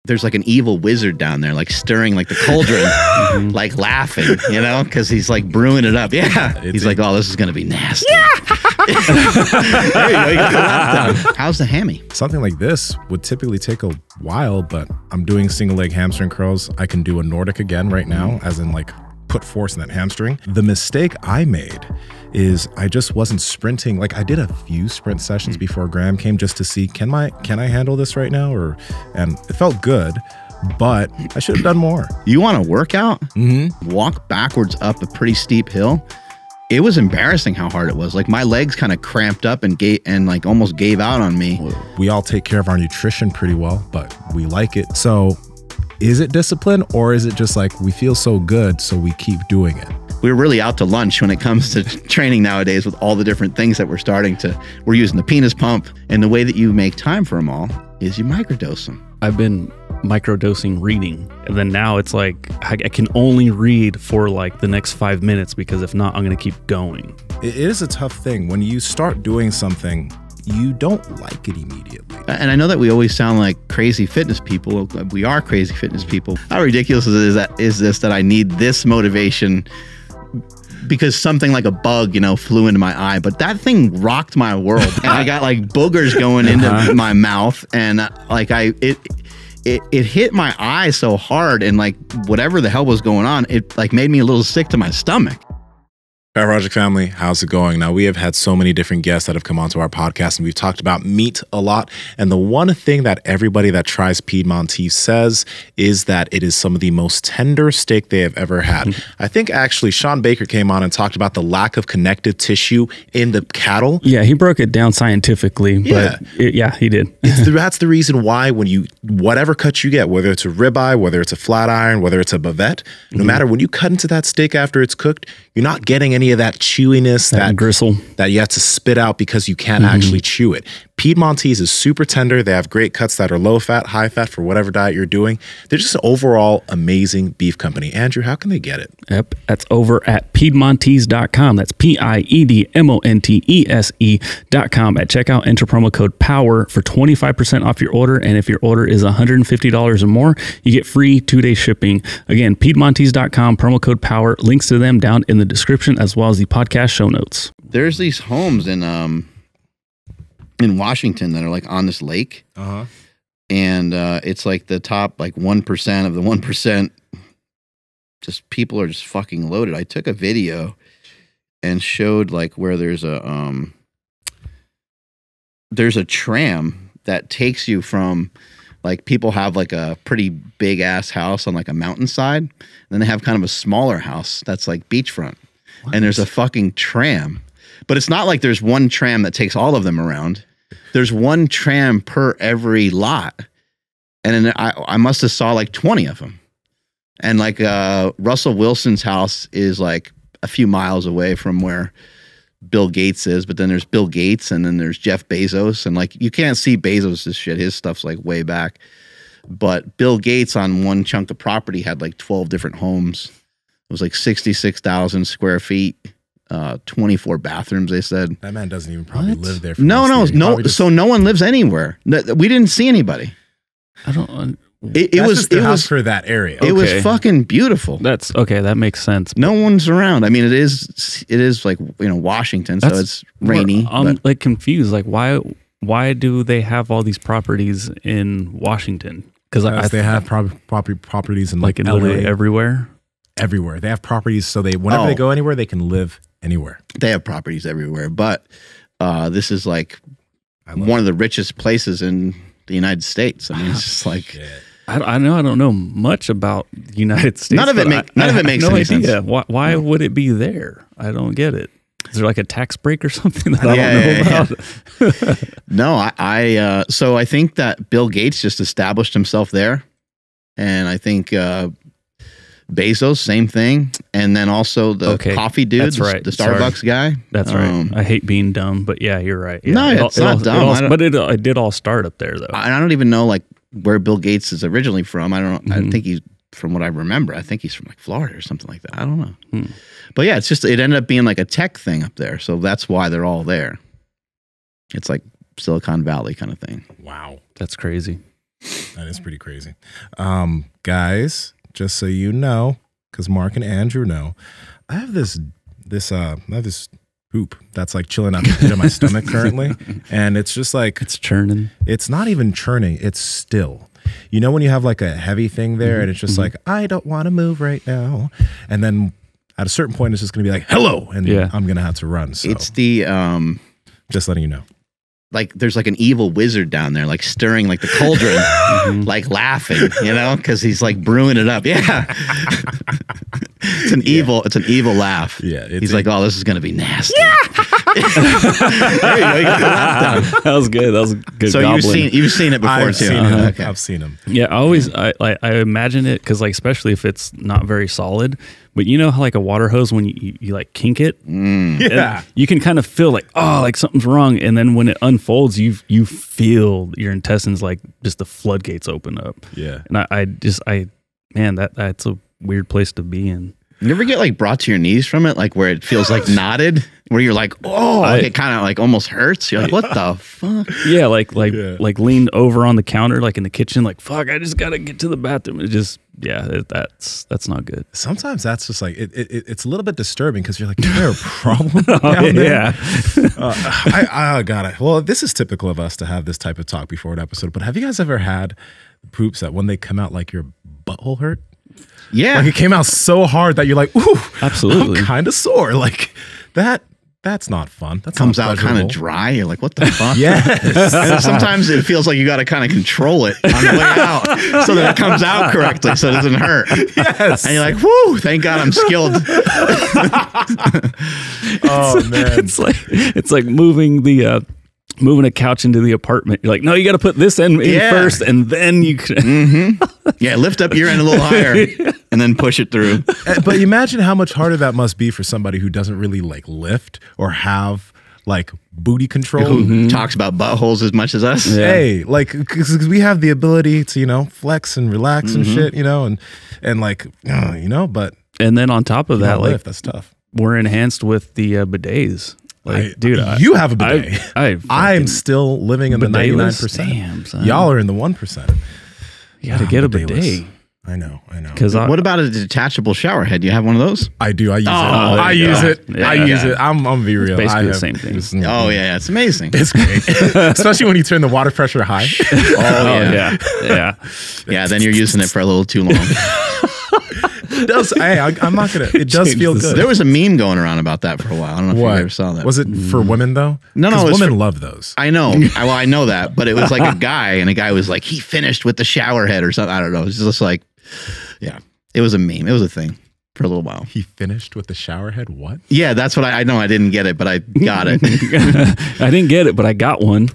there's like an evil wizard down there, like stirring like the cauldron, like laughing, you know, because he's like brewing it up. Yeah. He's like, oh, this is going to be nasty. Yeah. There you go. You got the laugh down. How's the hammy? Something like this would typically take a while, but I'm doing single leg hamstring curls. I can do a Nordic again right now, as in like put force in that hamstring. The mistake I made is I just wasn't sprinting. Like I did a few sprint sessions before Graham came just to see, can I handle this right now? And it felt good, but I should have done more. You want to work out? Walk backwards up a pretty steep hill. It was embarrassing how hard it was. Like my legs kind of cramped up and like almost gave out on me. We all take care of our nutrition pretty well, but we like it. So is it discipline, or is it just like we feel so good, so we keep doing it? We're really out to lunch when it comes to training nowadays with all the different things that we're using the penis pump. And the way that you make time for them all is you microdose them. I've been microdosing reading, and then now it's like I can only read for like the next 5 minutes, because if not, I'm going to keep going. It is a tough thing. When you start doing something, you don't like it immediately. And I know that we always sound like crazy fitness people. We are crazy fitness people. How ridiculous is this that I need this motivation because something like a bug, you know, flew into my eye, but that thing rocked my world. And I got like boogers going into my mouth, and like it hit my eye so hard, and like whatever the hell was going on, it like made me a little sick to my stomach. Powerproject family, how's it going? Now, we have had so many different guests that have come onto our podcast, and we've talked about meat a lot. And the one thing that everybody that tries Piedmontese says is that it is some of the most tender steak they have ever had. I think actually Sean Baker came on and talked about the lack of connective tissue in the cattle. Yeah, he broke it down scientifically, but yeah, he did. That's the reason why when whatever cut you get, whether it's a ribeye, whether it's a flat iron, whether it's a bavette, no matter when you cut into that steak after it's cooked, you're not getting any of that chewiness, that gristle that you have to spit out because you can't actually chew it. Piedmontese is super tender. They have great cuts that are low fat, high fat for whatever diet you're doing. They're just an overall amazing beef company. Andrew, how can they get it? Yep, that's over at Piedmontese.com. That's PIEDMONTESE.com. At checkout, enter promo code POWER for 25% off your order. And if your order is $150 or more, you get free 2-day shipping. Again, Piedmontese.com, promo code POWER. Links to them down in the description, as well as the podcast show notes. There's these homes in Washington that are like on this lake. And it's like the top like 1% of the 1%, just people are just fucking loaded. I took a video and showed like where there's a tram that takes you from, like, people have like a pretty big ass house on like a mountainside, and then they have kind of a smaller house that's like beachfront. What? And there's a fucking tram. But it's not like there's one tram that takes all of them around. There's one tram per every lot. And then I must have saw like 20 of them. And like Russell Wilson's house is like a few miles away from where Bill Gates is. But then there's Bill Gates, and then there's Jeff Bezos. And like you can't see Bezos' shit. His stuff's like way back. But Bill Gates on one chunk of property had like 12 different homes. It was like 66,000 square feet. 24 bathrooms, they said. That man doesn't even probably live there. No. So no one lives anywhere. We didn't see anybody. I don't. It was for that area. It was fucking beautiful. That's okay. That makes sense. No one's around. I mean, it is like, you know, Washington, so it's rainy. I'm like confused. Like, why do they have all these properties in Washington? Because they have properties in like in LA, literally everywhere. Everywhere. They have properties, so whenever they go anywhere, they can live anywhere. They have properties everywhere, but this is like one of the richest places in the United States. I mean, it's just like I don't know much about the United States. None of it makes any sense. Why would it be there? I don't get it. Is there like a tax break or something that I don't know about? No, so I think that Bill Gates just established himself there, and I think Bezos, same thing. And then also the coffee dude, the Starbucks guy. That's right. I hate being dumb, but yeah, you're right. Yeah, no, it's not dumb. But it did all start up there, though. I don't even know like where Bill Gates is originally from. I don't know. I think he's, from what I remember, I think he's from like Florida or something like that. I don't know. But yeah, it ended up being like a tech thing up there. So that's why they're all there. It's like Silicon Valley kind of thing. Wow. That's crazy. That is pretty crazy. Guys, just so you know, because Mark and Andrew know, I have this poop that's like chilling at the pit of my stomach currently. And it's just like, It's churning. it's not even churning, it's still. You know when you have like a heavy thing there and it's just like, I don't want to move right now. And then at a certain point, it's just going to be like, hello. And I'm going to have to run. So It's the just letting you know. like there's like an evil wizard down there, like stirring like the cauldron, like laughing, you know, because he's like brewing it up. Yeah, it's an evil laugh. Yeah, he's like, oh, this is gonna be nasty. Yeah. There you go. You got the laugh down. That was good. That was good. So goblin. you've seen it before I've too. seen him. Okay. I've seen him. Yeah, I imagine it because like especially if it's not very solid. But you know how like a water hose when you like kink it, Yeah. you can kind of feel like, oh, like something's wrong, and then when it unfolds, you feel your intestines like just the floodgates open up. Yeah. And man, that's a weird place to be in. You ever get like brought to your knees from it, like where it feels like knotted, where you're like, oh, like it kind of like almost hurts. You're like, what the fuck? Yeah, like leaned over on the counter, like in the kitchen, like fuck, I just gotta get to the bathroom. It just that's not good. Sometimes that's just like it's a little bit disturbing because you're like, is there a problem down there? Yeah. I got it. Well, this is typical of us to have this type of talk before an episode. But have you guys ever had poops that when they come out, like your butthole hurt? Yeah, Like it came out so hard that you're like, ooh, Absolutely. I'm kind of sore. Like that's not fun. That comes sounds out kind of pleasurable. dry. You're like, what the fuck? Yes. And then sometimes it feels like you got to kind of control it on the way out so that it comes out correctly so it doesn't hurt. Yes. And you're like, whoo, thank God I'm skilled. Oh man. It's like moving a couch into the apartment. You're like, no, you got to put this in Yeah. first, and then you can. Yeah, lift up your end a little higher and then push it through. But imagine how much harder that must be for somebody who doesn't really like lift or have like booty control. Who talks about buttholes as much as us? Yeah. Hey, like because we have the ability to, you know, flex and relax and shit, you know, and like, you know, but And then on top of that, not like lift, that's tough. we're enhanced with the bidets. Like, dude, you have a bidet. I'm fucking still living in the bidetless? 99%. Damn, son. Y'all are in the 1%. You got to get a bidetless. bidet. I know. Because What about a detachable shower head? Do you have one of those? I do. I use it. there I you use go. it. Yeah. I use it. I'm be real. basically I the have- same thing. it's- Oh, yeah, it's amazing. It's great. Especially when you turn the water pressure high. Oh, yeah. Yeah, then you're using it for a little too long. It does. Hey, I'm not going to. It does feel good. There was a meme going around about that for a while. I don't know if What? you ever saw that. Was it for women, though? No, 'Cause it was women for- love those. I know. Well, I know that, but it was like a guy, and a guy was like, he finished with the shower head or something. I don't know. It's just like, yeah, it was a meme. It was a thing for a little while. He finished with the shower head. What? Yeah, that's what I know. I didn't get it, but I got it. I didn't get it, but I got one.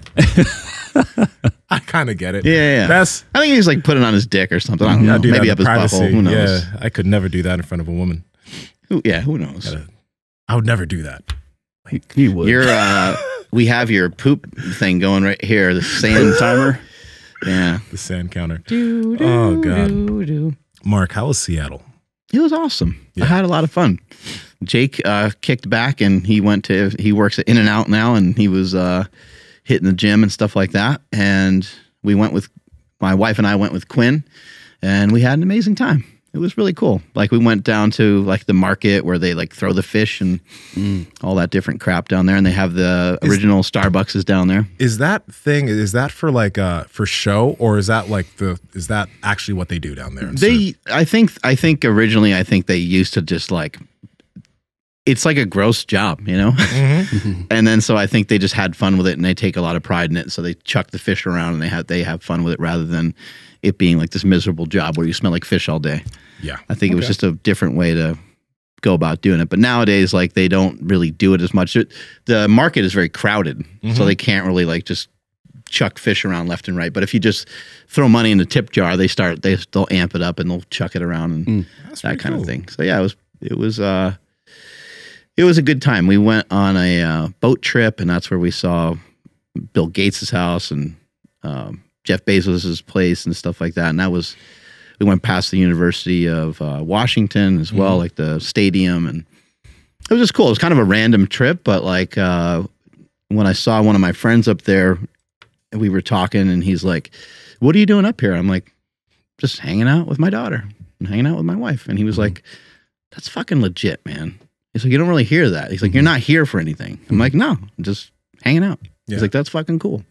I kind of get it. Yeah. That's I think he was like putting it on his dick or something. I don't know. do that Maybe in up his privacy. butthole. Who knows? Yeah, I could never do that in front of a woman. Who knows? I would never do that. He would. We have your poop thing going right here. The sand timer. Yeah. The sand counter. Oh God. Mark, how was Seattle? It was awesome. Yeah. I had a lot of fun. Jake kicked back and he works at In-N-Out now, and he was hitting the gym and stuff like that. And my wife and I went with Quinn, and we had an amazing time. It was really cool. Like we went down to like the market where they like throw the fish and all that different crap down there, and they have the original Starbucks is down there. Is that for like for show, or is that actually what they do down there? I think originally they used to just like, it's like a gross job, you know? And then so I think they just had fun with it, and they take a lot of pride in it. So they chuck the fish around, and they have fun with it rather than it being like this miserable job where you smell like fish all day. Yeah. I think it was just a different way to go about doing it. But nowadays, like they don't really do it as much. The market is very crowded, so they can't really like just chuck fish around left and right. But if you just throw money in the tip jar, they'll amp it up and they'll chuck it around and that kind of thing. So yeah, it was a good time. We went on a boat trip, and that's where we saw Bill Gates' house and Jeff Bezos' place and stuff like that. And we went past the University of Washington as well, like the stadium, and it was just cool. It was kind of a random trip, but like when I saw one of my friends up there, we were talking, and he's like, what are you doing up here? I'm like, just hanging out with my daughter and hanging out with my wife. And he was like, that's fucking legit, man. He's like, you don't really hear that. He's like, you're not here for anything. I'm like, no, I'm just hanging out. He's like, that's fucking cool.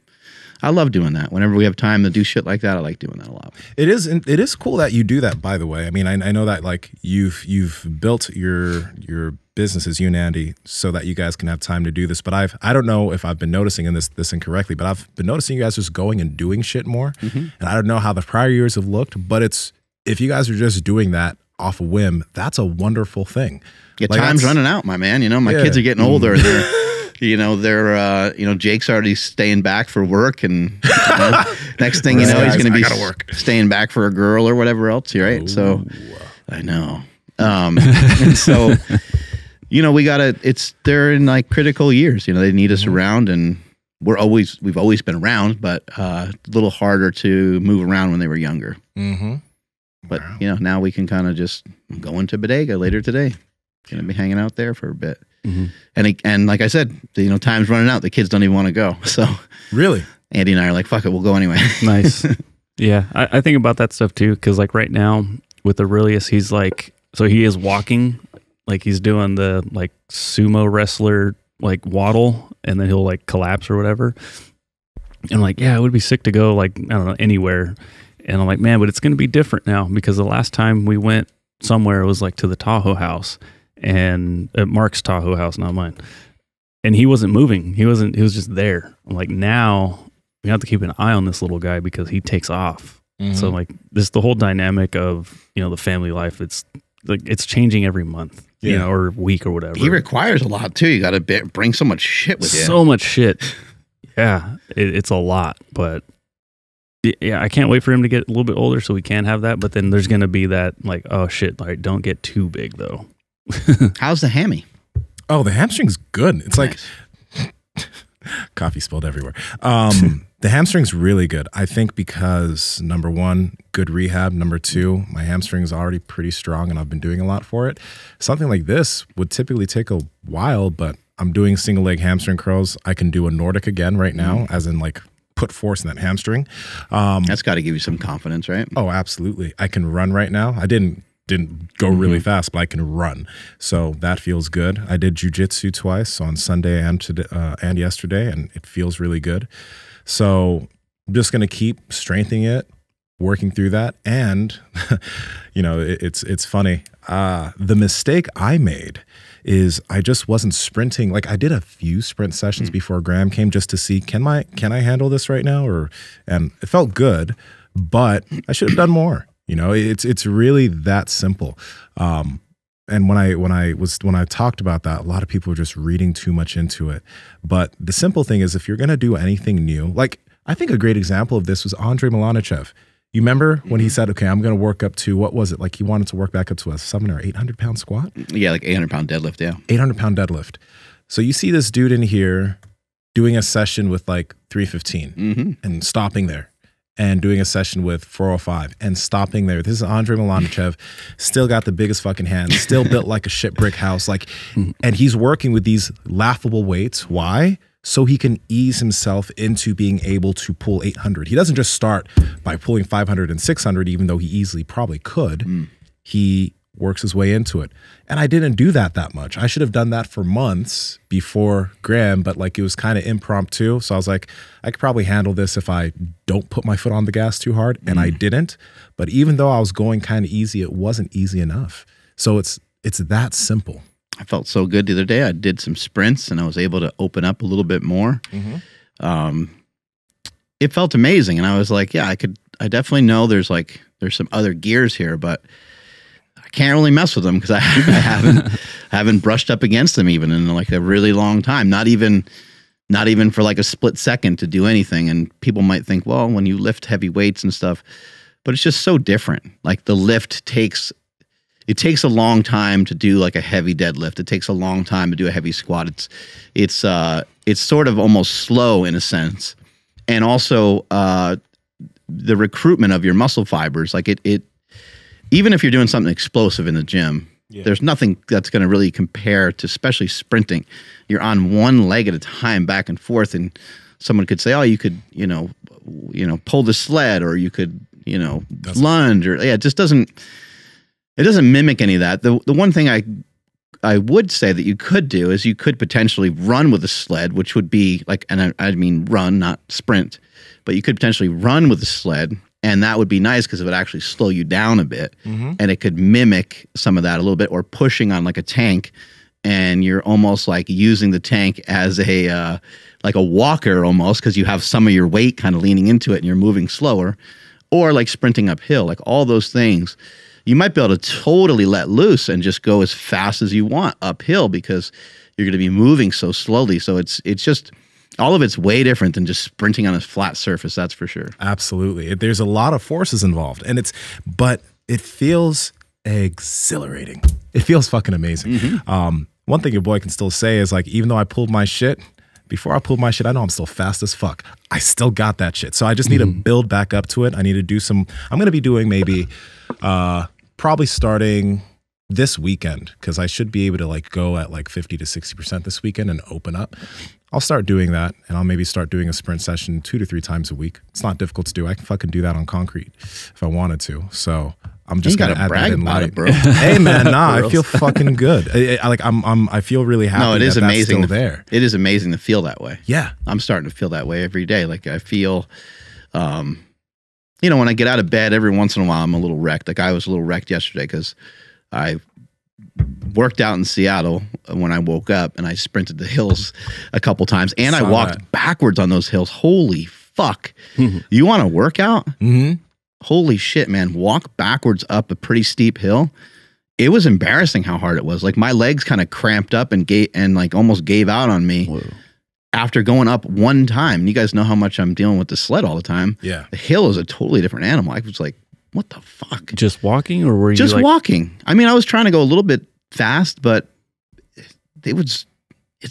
I love doing that. Whenever we have time to do shit like that, I like doing that a lot. It is cool that you do that, by the way. I mean, I know that like you've built your businesses, you and Andy, so that you guys can have time to do this. But I don't know if I've been noticing this incorrectly, but I've been noticing you guys just going and doing shit more. And I don't know how the prior years have looked, but if you guys are just doing that off a whim, that's a wonderful thing. Yeah, like time's running out, my man. You know, my kids are getting older. And they're Jake's already staying back for work, and next thing you know, he's going to be staying back for a girl or whatever else, right? Ooh. So I know. And so, we they're in like critical years. They need us around, and we've always been around, but a little harder to move around when they were younger. But now we can kind of just go into Bodega later today. Going to be hanging out there for a bit. And like I said, time's running out. The kids don't even want to go. So really, Andy and I are like, fuck it, we'll go anyway. Nice. Yeah, I think about that stuff too, because like right now with Aurelius, he's like, so he is walking, like he's doing the like sumo wrestler like waddle, and then he'll like collapse or whatever. And I'm like, yeah, it would be sick to go like, I don't know, anywhere. And I'm like, man, but it's going to be different now, because the last time we went somewhere, it was like to the Tahoe house. And at Mark's Tahoe house, not mine. And he wasn't moving. He was just there. I'm like, now we have to keep an eye on this little guy because he takes off. So like the whole dynamic of, the family life, it's like, it's changing every month, or week or whatever. He requires a lot too. You got to bring so much shit with you. So much shit. Yeah. It's a lot, but yeah, I can't wait for him to get a little bit older so we can have that. But then there's going to be that like, oh shit, like don't get too big though. How's the hammy? Oh, the hamstring's good. It's nice. Like coffee spilled everywhere. The hamstring's really good. I think because number one, good rehab. Number two, my hamstring is already pretty strong and I've been doing a lot for it. Something like this would typically take a while, but I'm doing single leg hamstring curls. I can do a Nordic again right now, as in like put force in that hamstring. That's got to give you some confidence, right? Oh, absolutely. I can run right now. I didn't go really fast, but I can run. So that feels good. I did jujitsu twice on Sunday and yesterday, and it feels really good. So I'm just going to keep strengthening it, working through that. And, it's funny. The mistake I made is I just wasn't sprinting. Like I did a few sprint sessions before Graham came just to see, can I handle this right now? And it felt good, but I should have done more. It's really that simple. And when I talked about that, a lot of people were just reading too much into it. But the simple thing is, if you're going to do anything new, like I think a great example of this was Andrei Milanichev. You remember when he said, okay, I'm going to work up to, what was it? Like he wanted to work back up to a 700 or 800 pound squat? Yeah, like 800 pound deadlift, yeah. 800 pound deadlift. So you see this dude in here doing a session with like 315 and stopping there. And doing a session with 405 and stopping there. This is Andrei Milanichev, still got the biggest fucking hands, still built like a shit brick house. Like, and he's working with these laughable weights. Why? So he can ease himself into being able to pull 800. He doesn't just start by pulling 500 and 600, even though he easily probably could. He works his way into it. And I didn't do that much. I should have done that for months before Graham, but like it was kind of impromptu. So I was like, I could probably handle this if I don't put my foot on the gas too hard. And I didn't. But even though I was going kind of easy, it wasn't easy enough. So it's that simple. I felt so good the other day. I did some sprints and I was able to open up a little bit more. It felt amazing. And I was like, yeah, I definitely know there's some other gears here, but can't really mess with them because I haven't brushed up against them even in like a really long time. Not even for like a split second to do anything. And people might think, well, when you lift heavy weights and stuff, but it's just so different. Like the lift takes a long time to do like a heavy deadlift. It takes a long time to do a heavy squat. It's sort of almost slow in a sense, and also the recruitment of your muscle fibers. Like it. Even if you're doing something explosive in the gym, there's nothing that's going to really compare to, especially sprinting. You're on one leg at a time, back and forth, and someone could say, "Oh, you could, pull the sled, or you could, lunge, or it just doesn't mimic any of that. The one thing I would say that you could do is you could potentially run with a sled, which would be like, and I mean run, not sprint, but you could potentially run with a sled, and that would be nice because it would actually slow you down a bit, and it could mimic some of that a little bit, or pushing on like a tank, and you're almost like using the tank as a like a walker almost, because you have some of your weight kind of leaning into it and you're moving slower, or like sprinting uphill, like all those things. You might be able to totally let loose and just go as fast as you want uphill because you're going to be moving so slowly. So it's just, all of it's way different than just sprinting on a flat surface. That's for sure. Absolutely. There's a lot of forces involved, but it feels exhilarating. It feels fucking amazing. One thing your boy can still say is like, even though I pulled my shit, before I pulled my shit, I know I'm still fast as fuck. I still got that shit. So I just need to build back up to it. I need to do I'm going to be doing maybe, probably starting this weekend, because I should be able to like go at like 50 to 60% this weekend and open up. I'll start doing that, and I'll maybe start doing a sprint session 2 to 3 times a week. It's not difficult to do. I can fucking do that on concrete if I wanted to. So I'm just gonna add that in light, it, bro. Hey man, I feel fucking good. I feel really happy. No, it is amazing. That's still there. It is amazing to feel that way. Yeah, I'm starting to feel that way every day. Like I feel, when I get out of bed, every once in a while, I'm a little wrecked. Like I was a little wrecked yesterday because I worked out in Seattle when I woke up, and I sprinted the hills a couple times, and I walked backwards on those hills. Holy fuck. You want to work out? Holy shit, man. Walk backwards up a pretty steep hill. It was embarrassing how hard it was. Like my legs kind of cramped up and like almost gave out on me. Whoa. After going up one time. And you guys know how much I'm dealing with the sled all the time. Yeah. The hill is a totally different animal. I was like, what the fuck? Just walking, or were you just walking? I mean, I was trying to go a little bit fast, but it's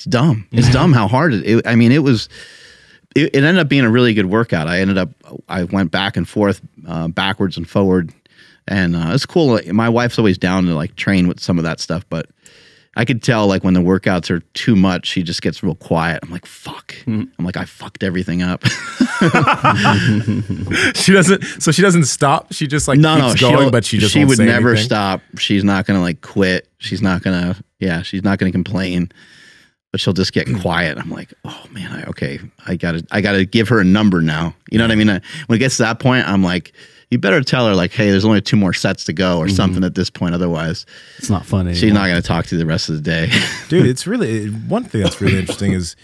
dumb. It's dumb how hard it ended up being a really good workout. I went back and forth, backwards and forward, and it's cool. My wife's always down to like train with some of that stuff, but I could tell like when the workouts are too much, she just gets real quiet. I'm like, fuck. I'm like, I fucked everything up. She doesn't stop. She just like keeps going, but she would never anything. Stop. She's not gonna like quit. She's not gonna complain, but she'll just get quiet. I'm like, oh man, I gotta give her a number now. You know what I mean? When it gets to that point, I'm like, you better tell her like, hey, there's only 2 more sets to go or something at this point. Otherwise, it's not fun anymore. She's not going to talk to you the rest of the day. Dude, it's really, one thing that's really interesting is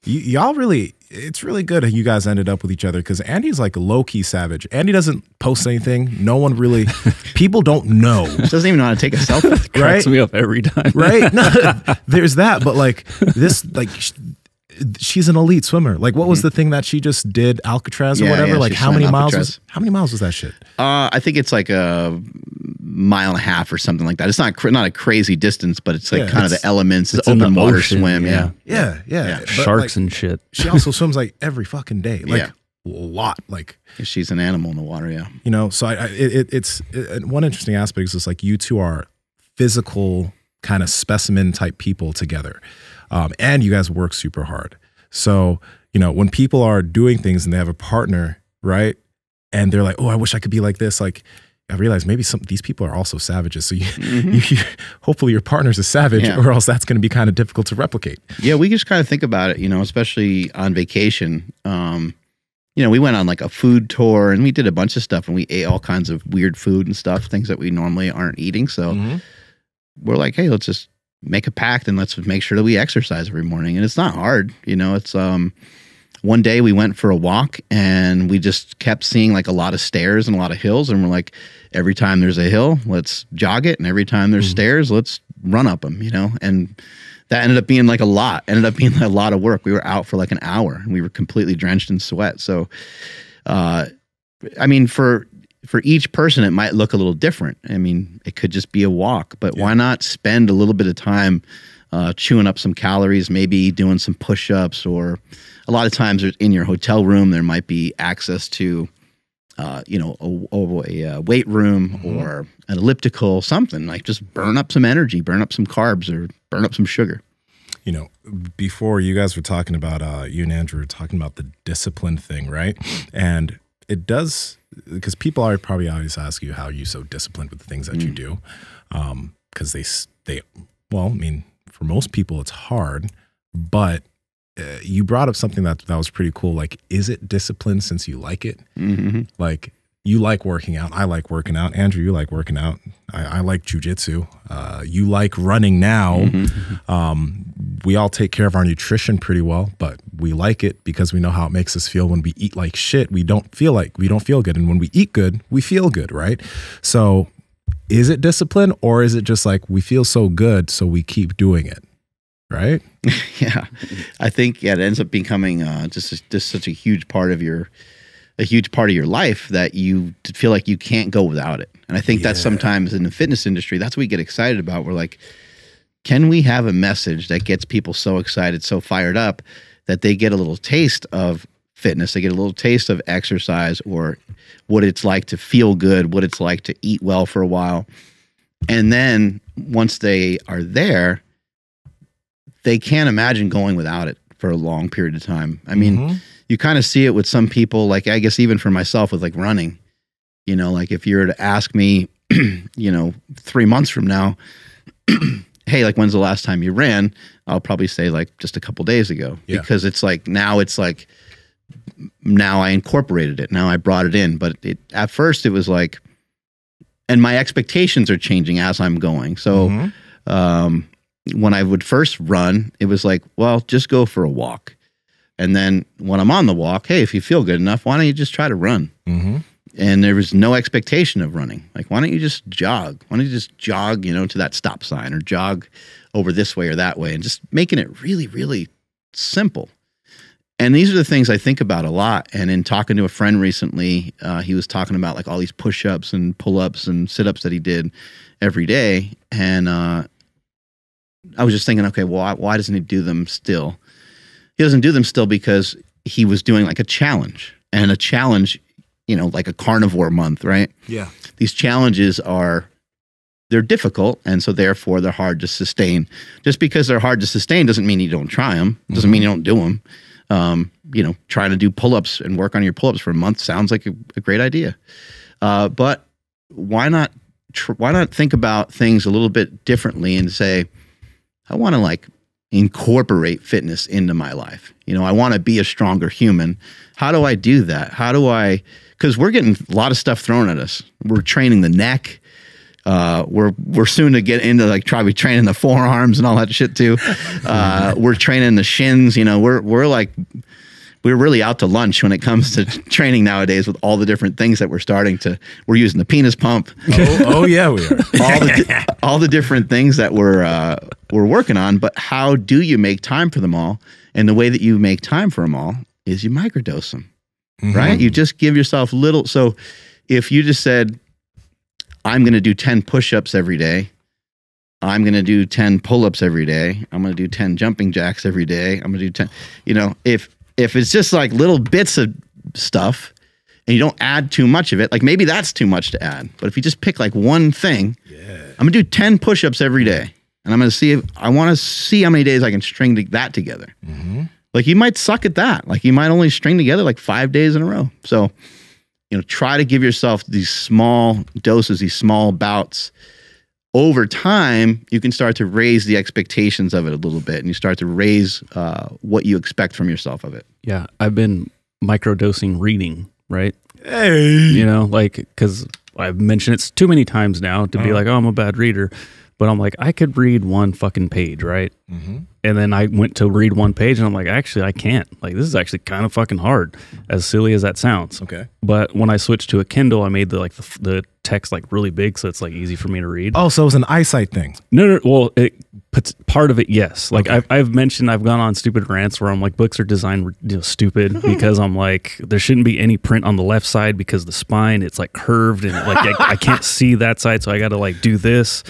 y'all really, it's really good how you guys ended up with each other, because Andy's like a low-key savage. Andy doesn't post anything. No one really, people don't know. She doesn't even know how to take a selfie. Right? Cracks me up every time. Right? No, there's that, but like this, like she's an elite swimmer. Like, what was the thing that she just did, Alcatraz or whatever? Like, how many miles was that shit? I think it's like a 1.5 miles or something like that. It's not a crazy distance, but it's like kind of the elements. It's open water ocean, swim. Yeah. Sharks and shit. She also swims like every fucking day. Like a lot. Like she's an animal in the water. Yeah. You know, so it's one interesting aspect is just like you two are physical kind of specimen type people together. And you guys work super hard. So, when people are doing things and they have a partner, right? And they're like, oh, I wish I could be like this. Like, I realize maybe these people are also savages. So hopefully your partner's a savage, or else that's going to be kind of difficult to replicate. Yeah, we just kind of think about it, especially on vacation. We went on like a food tour and we did a bunch of stuff, and we ate all kinds of weird food and stuff, things that we normally aren't eating. So we're like, hey, let's just make a pact and let's make sure that we exercise every morning. And it's not hard. It's one day we went for a walk and we just kept seeing like a lot of stairs and a lot of hills. And we're like, every time there's a hill, let's jog it. And every time there's stairs, let's run up them, and that ended up being like a lot of work. We were out for like an hour and we were completely drenched in sweat. So, for each person, it might look a little different. I mean, it could just be a walk, but why not spend a little bit of time chewing up some calories, maybe doing some push-ups, or a lot of times in your hotel room, there might be access to, a weight room or an elliptical, something like just burn up some energy, burn up some carbs, or burn up some sugar. you know, before you guys were talking about, you and Andrew were talking about the discipline thing, right? And it does, because people are probably always ask you how you're so disciplined with the things that you do. Because well, I mean, for most people it's hard, but you brought up something that was pretty cool. Like, is it discipline since you like it? Like, you like working out. I like working out. Andrew, you like working out. I like jujitsu. You like running now. We all take care of our nutrition pretty well, but we like it because we know how it makes us feel. When we eat like shit, we don't feel good. And when we eat good, we feel good, right? So is it discipline, or is it just like we feel so good, so we keep doing it? Right? Yeah. I think, it ends up becoming just such a huge part of your life that you feel like you can't go without it. And I think that's sometimes in the fitness industry, that's what we get excited about. We're like, can we have a message that gets people so excited, so fired up that they get a little taste of fitness, they get a little taste of exercise, or what it's like to feel good, what it's like to eat well for a while. And then once they are there, they can't imagine going without it for a long period of time. I mean, you kind of see it with some people, like, I guess even for myself with like running, you know, like if you were to ask me, you know, 3 months from now, hey, like, when's the last time you ran? I'll probably say like just a couple days ago, because it's like, now I incorporated it. Now I brought it in. But at first it was like, and my expectations are changing as I'm going. So, when I would first run, it was like, well, just go for a walk. And then when I'm on the walk, hey, if you feel good enough, why don't you just try to run? And there was no expectation of running. Like, why don't you just jog? Why don't you just jog, you know, to that stop sign, or jog over this way or that way, and just making it really, really simple. And these are the things I think about a lot. And in talking to a friend recently, he was talking about like all these push-ups and pull-ups and sit-ups that he did every day. And I was just thinking, okay, well, why doesn't he do them still? He doesn't do them still because he was doing like a challenge. And a challenge, you know, like a carnivore month, right? Yeah. These challenges they're difficult, and so therefore they're hard to sustain. Just because they're hard to sustain doesn't mean you don't try them. Doesn't mean you don't do them. You know, trying to do pull-ups and work on your pull-ups for a month sounds like a great idea. But why not think about things a little bit differently and say, I want to like incorporate fitness into my life. You know, I want to be a stronger human. How do I do that? Because we're getting a lot of stuff thrown at us. We're training the neck. We're soon to get into like probably training the forearms and all that shit too. We're training the shins. You know, we're really out to lunch when it comes to training nowadays with all the different things that we're using the penis pump. Oh yeah, we are. all the different things that we're working on. But how do you make time for them all? And the way that you make time for them all is you microdose them, right? You just give yourself little. So if you just said, I'm going to do 10 push-ups every day, I'm going to do 10 pull-ups every day, I'm going to do 10 jumping jacks every day, I'm going to do 10, you know, if it's just like little bits of stuff and you don't add too much of it, like maybe that's too much to add. But if you just pick like one thing, I'm going to do 10 push-ups every day. And I'm going to see I want to see how many days I can string that together. Like you might suck at that. Like you might only string together like 5 days in a row. So, you know, try to give yourself these small doses, these small bouts. Over time, you can start to raise the expectations of it a little bit, and you start to raise what you expect from yourself of it. Yeah, I've been microdosing reading, right? Hey. You know, like, because I've mentioned it too many times now to be like, oh, I'm a bad reader. But I'm like, I could read one fucking page, right? And then I went to read one page and I'm like, actually, I can't. Like, this is actually kind of fucking hard, as silly as that sounds. Okay. But when I switched to a Kindle, I made the text like really big, so it's like easy for me to read. Oh, so it was an eyesight thing. No. Well, it puts part of it, yes. Like I've mentioned, I've gone on stupid rants where I'm like, books are designed stupid because I'm like, there shouldn't be any print on the left side because the spine, it's like curved and like I can't see that side, so I got to like do this.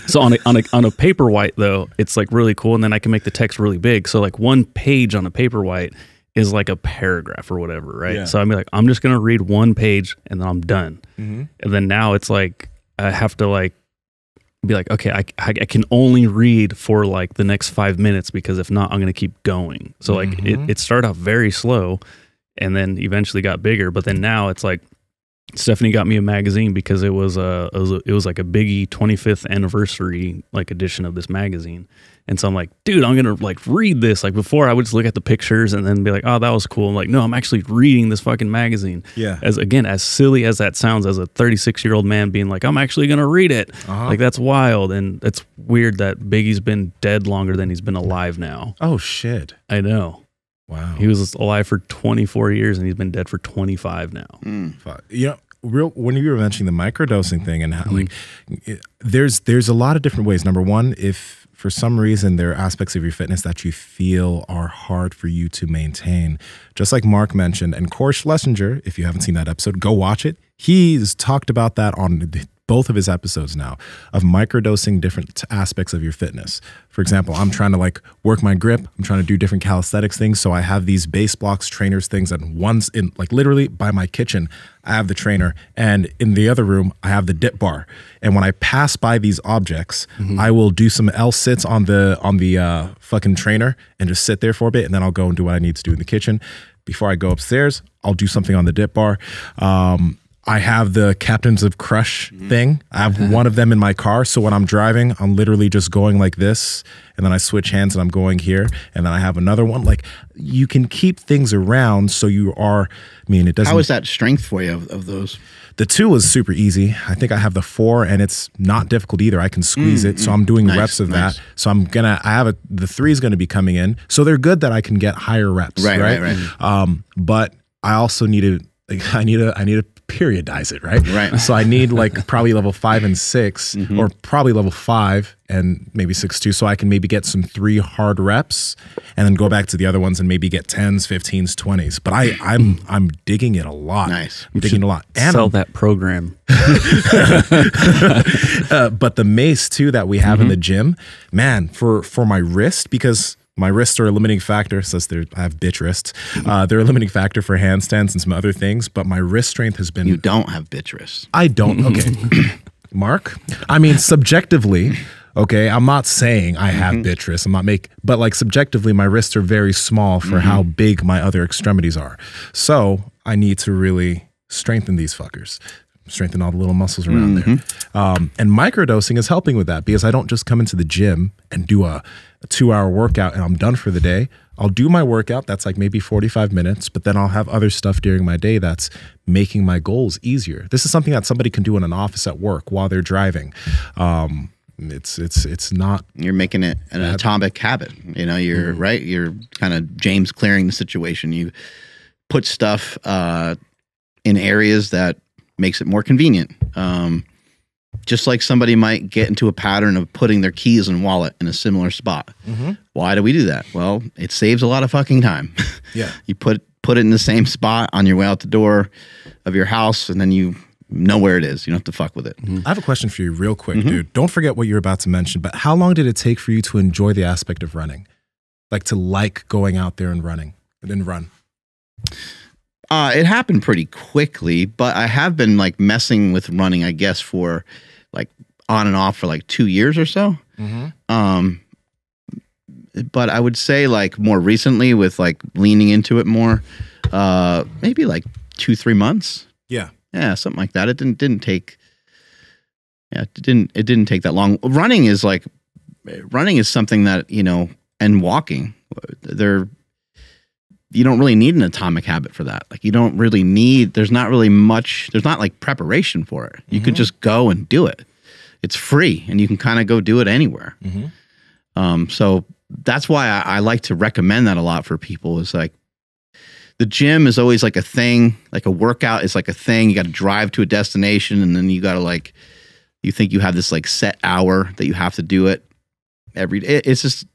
So on a Paperwhite though, it's like really cool, and then I can make the text really big. So like one page on a Paperwhite is like a paragraph or whatever, right? Yeah. So I'm like, I'm just gonna read one page and then I'm done. And then now it's like I have to like be like, okay, I can only read for like the next 5 minutes, because if not, I'm going to keep going. So like it started off very slow and then eventually got bigger. But then now it's like, Stephanie got me a magazine because it was like a Biggie 25th anniversary like edition of this magazine. And so I'm like, dude, I'm going to like read this. Like before I would just look at the pictures and then be like, oh, that was cool. I'm like, no, I'm actually reading this fucking magazine. Yeah. As silly as that sounds, as a 36-year-old man being like, I'm actually going to read it. Like that's wild. And it's weird that Biggie's been dead longer than he's been alive now. Oh shit. I know. Wow. He was alive for 24 years and he's been dead for 25 now. You know, when you were mentioning the microdosing thing and how, like, there's a lot of different ways. Number one, if for some reason there are aspects of your fitness that you feel are hard for you to maintain, just like Mark mentioned, and Corey Schlesinger, if you haven't seen that episode, go watch it. He's talked about that on both of his episodes now, of microdosing different aspects of your fitness. For example, I'm trying to like work my grip. I'm trying to do different calisthenics things. So I have these base blocks, trainers, things, and one's in like literally by my kitchen, I have the trainer, and in the other room, I have the dip bar. And when I pass by these objects, I will do some L sits on the fucking trainer and just sit there for a bit, and then I'll go and do what I need to do in the kitchen. Before I go upstairs, I'll do something on the dip bar. I have the Captains of Crush thing. I have one of them in my car. So when I'm driving, I'm literally just going like this, and then I switch hands and I'm going here. And then I have another one. Like, you can keep things around so you are, I mean, it doesn't. How is that strength for you of those? The 2 was super easy. I think I have the 4 and it's not difficult either. I can squeeze it. So I'm doing reps of that. So the 3 is going to be coming in. So they're good that I can get higher reps. Right. But I also need to, like, I need to periodize it, right? So I need like probably level 5 and 6, or probably level 5 and maybe 6 too, so I can maybe get some 3 hard reps and then go back to the other ones and maybe get 10s, 15s, 20s. But I'm digging it a lot. Nice. I'm digging it a lot. And sell that program. But the mace too that we have in the gym, man, for my wrist, because my wrists are a limiting factor, since I have bitch wrists. They're a limiting factor for handstands and some other things, but my wrist strength has been... You don't have bitch wrists. I don't. Okay. Mark? I mean, subjectively, okay, I'm not saying I have bitch wrists. I'm not but like subjectively, my wrists are very small for how big my other extremities are. So I need to really strengthen these fuckers. Strengthen all the little muscles around there. And microdosing is helping with that, because I don't just come into the gym and do a 2-hour workout and I'm done for the day. I'll do my workout, that's like maybe 45 minutes, but then I'll have other stuff during my day that's making my goals easier. This is something that somebody can do in an office at work while they're driving. It's not... You're making it an atomic habit. You know, you're right. You're kind of James clearing the situation. You put stuff in areas that makes it more convenient. Just like somebody might get into a pattern of putting their keys and wallet in a similar spot. Why do we do that? Well, it saves a lot of fucking time. Yeah. You put it in the same spot on your way out the door of your house, and then you know where it is. You don't have to fuck with it. I have a question for you real quick, dude. Don't forget what you're about to mention, but how long did it take for you to enjoy the aspect of running? Like to like going out there and running and then run? It happened pretty quickly, but I have been like messing with running, I guess, for like on and off for like 2 years or so. But I would say like more recently with like leaning into it more, maybe like 2-3 months. Yeah. Yeah. Something like that. It didn't take that long. Running is something that, you know, and walking, you don't really need an atomic habit for that. Like you don't really need, there's not like preparation for it. You could just go and do it. It's free and you can kind of go do it anywhere. So that's why I like to recommend that a lot for people, is like the gym is always like a thing, like a workout is like a thing. You got to drive to a destination and then you got to like, you think you have this like set hour that you have to do it every day. It's just,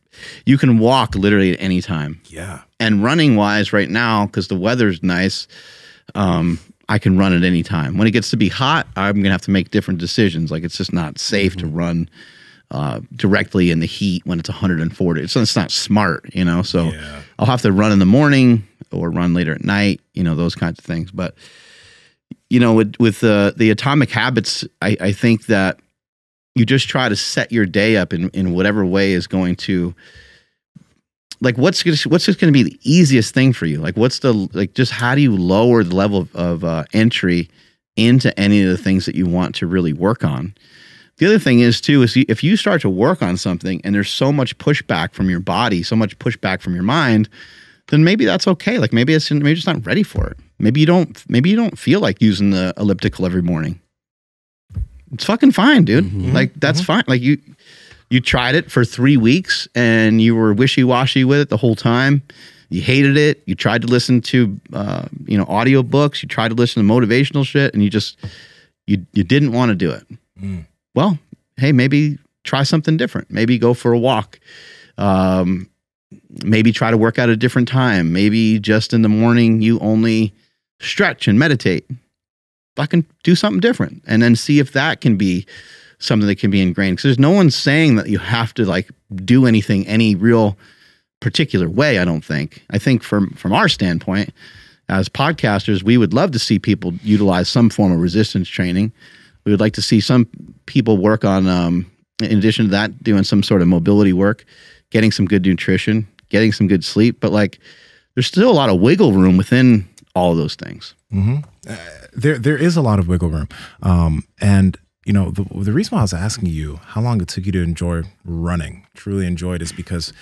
you can walk literally at any time. Yeah. And running wise right now, because the weather's nice, I can run at any time. When it gets to be hot, I'm going to have to make different decisions. Like it's just not safe to run directly in the heat when it's 140. It's not smart, you know? So I'll have to run in the morning or run later at night, you know, those kinds of things. But, you know, with the atomic habits, I think that you just try to set your day up in whatever way is going to, like, what's just going to be the easiest thing for you? Like, just how do you lower the level of entry into any of the things that you want to really work on? The other thing is too, is if you start to work on something and there's so much pushback from your body, so much pushback from your mind, then maybe that's okay. Like maybe you're just not ready for it. Maybe you don't feel like using the elliptical every morning. It's fucking fine, dude. Mm-hmm. Like that's fine. Like you tried it for 3 weeks and you were wishy-washy with it the whole time. You hated it. You tried to listen to audio books. You tried to listen to motivational shit, and you didn't want to do it. Mm. Well, hey, maybe try something different. Maybe go for a walk. Maybe try to work out at a different time. Maybe just in the morning you only stretch and meditate. Fucking do something different, and then see if that can be something that can be ingrained. Because there's no one saying that you have to like do anything any real particular way. I don't think. I think from our standpoint as podcasters, we would love to see people utilize some form of resistance training. We would like to see some people work on, in addition to that, doing some sort of mobility work, getting some good nutrition, getting some good sleep. But like, there's still a lot of wiggle room within all of those things. Mm-hmm. There is a lot of wiggle room. And you know, the reason why I was asking you how long it took you to enjoy running, truly enjoy it, is because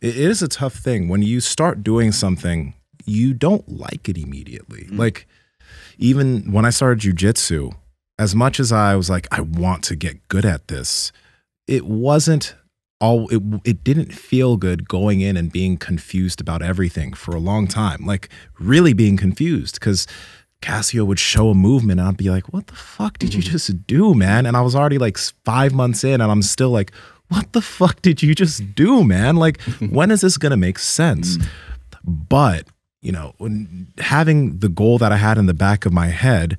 it is a tough thing. When you start doing something, you don't like it immediately. Mm-hmm. Like even when I started jujitsu, as much as I was like, I want to get good at this, it wasn't all, it didn't feel good going in and being confused about everything for a long time. Like really being confused, because Cassio would show a movement and I'd be like, what the fuck did you just do, man? And I was already like 5 months in and I'm still like, what the fuck did you just do, man? Like, when is this going to make sense? But, you know, when having the goal that I had in the back of my head,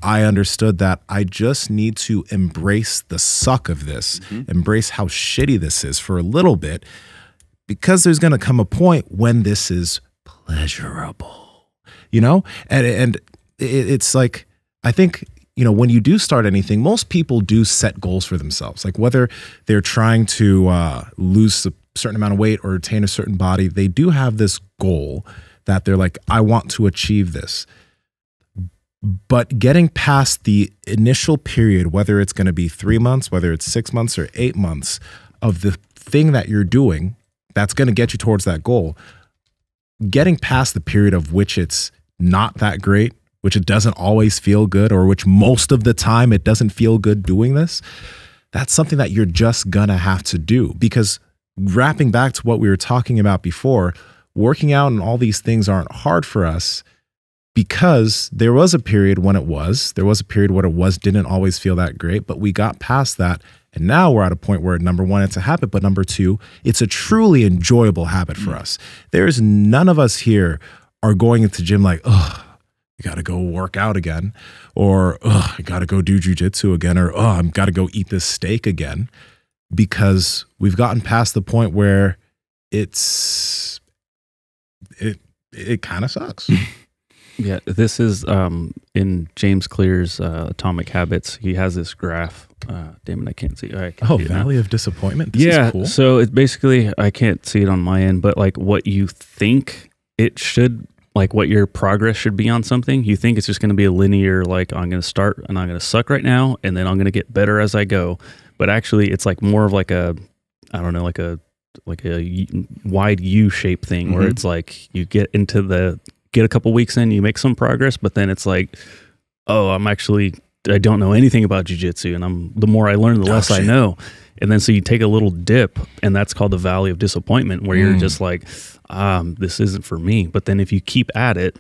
I understood that I just need to embrace the suck of this, embrace how shitty this is for a little bit, because there's going to come a point when this is pleasurable, you know? And it's like, I think, you know, when you do start anything, most people do set goals for themselves. Like whether they're trying to lose a certain amount of weight or attain a certain body, they do have this goal that they're like, I want to achieve this. But getting past the initial period, whether it's going to be 3 months, whether it's 6 months or 8 months of the thing that you're doing, that's going to get you towards that goal. Getting past the period of which it's not that great, which it doesn't always feel good, or which most of the time it doesn't feel good doing this, that's something that you're just gonna have to do. Because wrapping back to what we were talking about before, working out and all these things aren't hard for us because there was a period when it was. There was a period where it didn't always feel that great, but we got past that. And now we're at a point where, number one, it's a habit, but number two, it's a truly enjoyable habit for us. There's none of us here are going into gym like, oh, I got to go work out again, or oh, I got to go do jujitsu again, or oh, I've got to go eat this steak again, because we've gotten past the point where it kind of sucks. Yeah, this is in James Clear's Atomic Habits. He has this graph. Damn it, I can't see. Valley of Disappointment. This is cool. So it's basically, I can't see it on my end, but like what you think it should, like what your progress should be on something. You think it's just going to be a linear, like I'm going to start and I'm going to suck right now, and then I'm going to get better as I go. But actually, it's like more of like a, I don't know, like a wide U shape thing, where it's like you get a couple weeks in, you make some progress, but then it's like, oh, I don't know anything about jiu-jitsu, and the more I learn, the less I know. And then so you take a little dip, and that's called the Valley of Disappointment, where you're just like, this isn't for me. But then if you keep at it,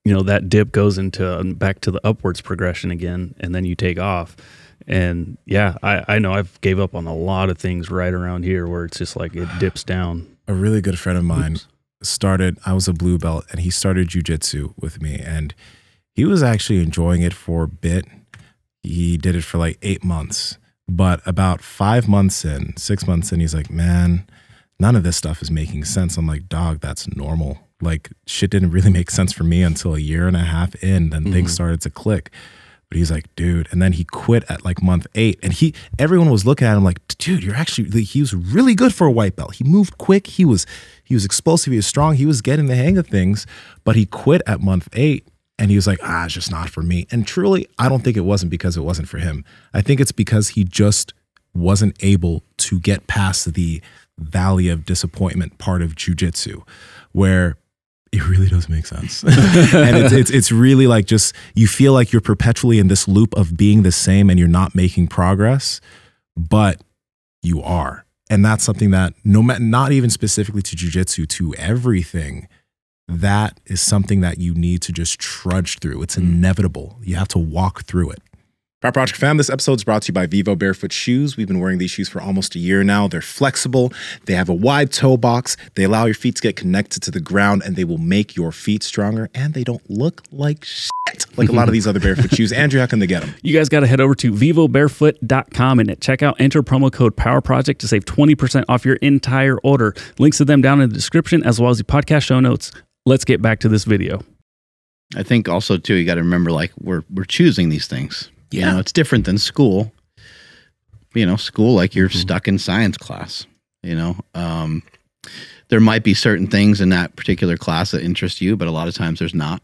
you know, that dip goes into back to the upwards progression again, and then you take off. And yeah, I know I've gave up on a lot of things right around here where it's just like it dips down. A really good friend of mine I was a blue belt, and he started jiu-jitsu with me, and he was actually enjoying it for a bit. He did it for like 8 months, but about 5 months in, 6 months in, he's like, man, none of this stuff is making sense. I'm like, dog, that's normal. Like shit didn't really make sense for me until a year and a half in, then things started to click. But he's like, dude, and then he quit at like month 8, and everyone was looking at him like, dude, you're actually, he was really good for a white belt. He moved quick. He was explosive. He was strong. He was getting the hang of things, but he quit at month 8. And he was like, it's just not for me. And truly, I don't think it wasn't because it wasn't for him. I think it's because he just wasn't able to get past the valley of disappointment part of jiu-jitsu, where it really does make sense. And it's really like, just, you feel like you're perpetually in this loop of being the same and you're not making progress, but you are. And that's something that not even specifically to jiu-jitsu, to everything, that is something that you need to just trudge through. It's inevitable. You have to walk through it. Powerproject fam, this episode is brought to you by Vivo Barefoot Shoes. We've been wearing these shoes for almost a year now. They're flexible. They have a wide toe box. They allow your feet to get connected to the ground, and they will make your feet stronger. And they don't look like shit like a lot of these other barefoot shoes. Andrew, how can they get them? You guys got to head over to vivobarefoot.com and at checkout, enter promo code POWERPROJECT to save 20% off your entire order. Links to them down in the description, as well as the podcast show notes. Let's get back to this video. I think also too, you got to remember, like, we're choosing these things. Yeah. You know, it's different than school. You know, school, like, you're stuck in science class. You know, there might be certain things in that particular class that interest you, but a lot of times there's not.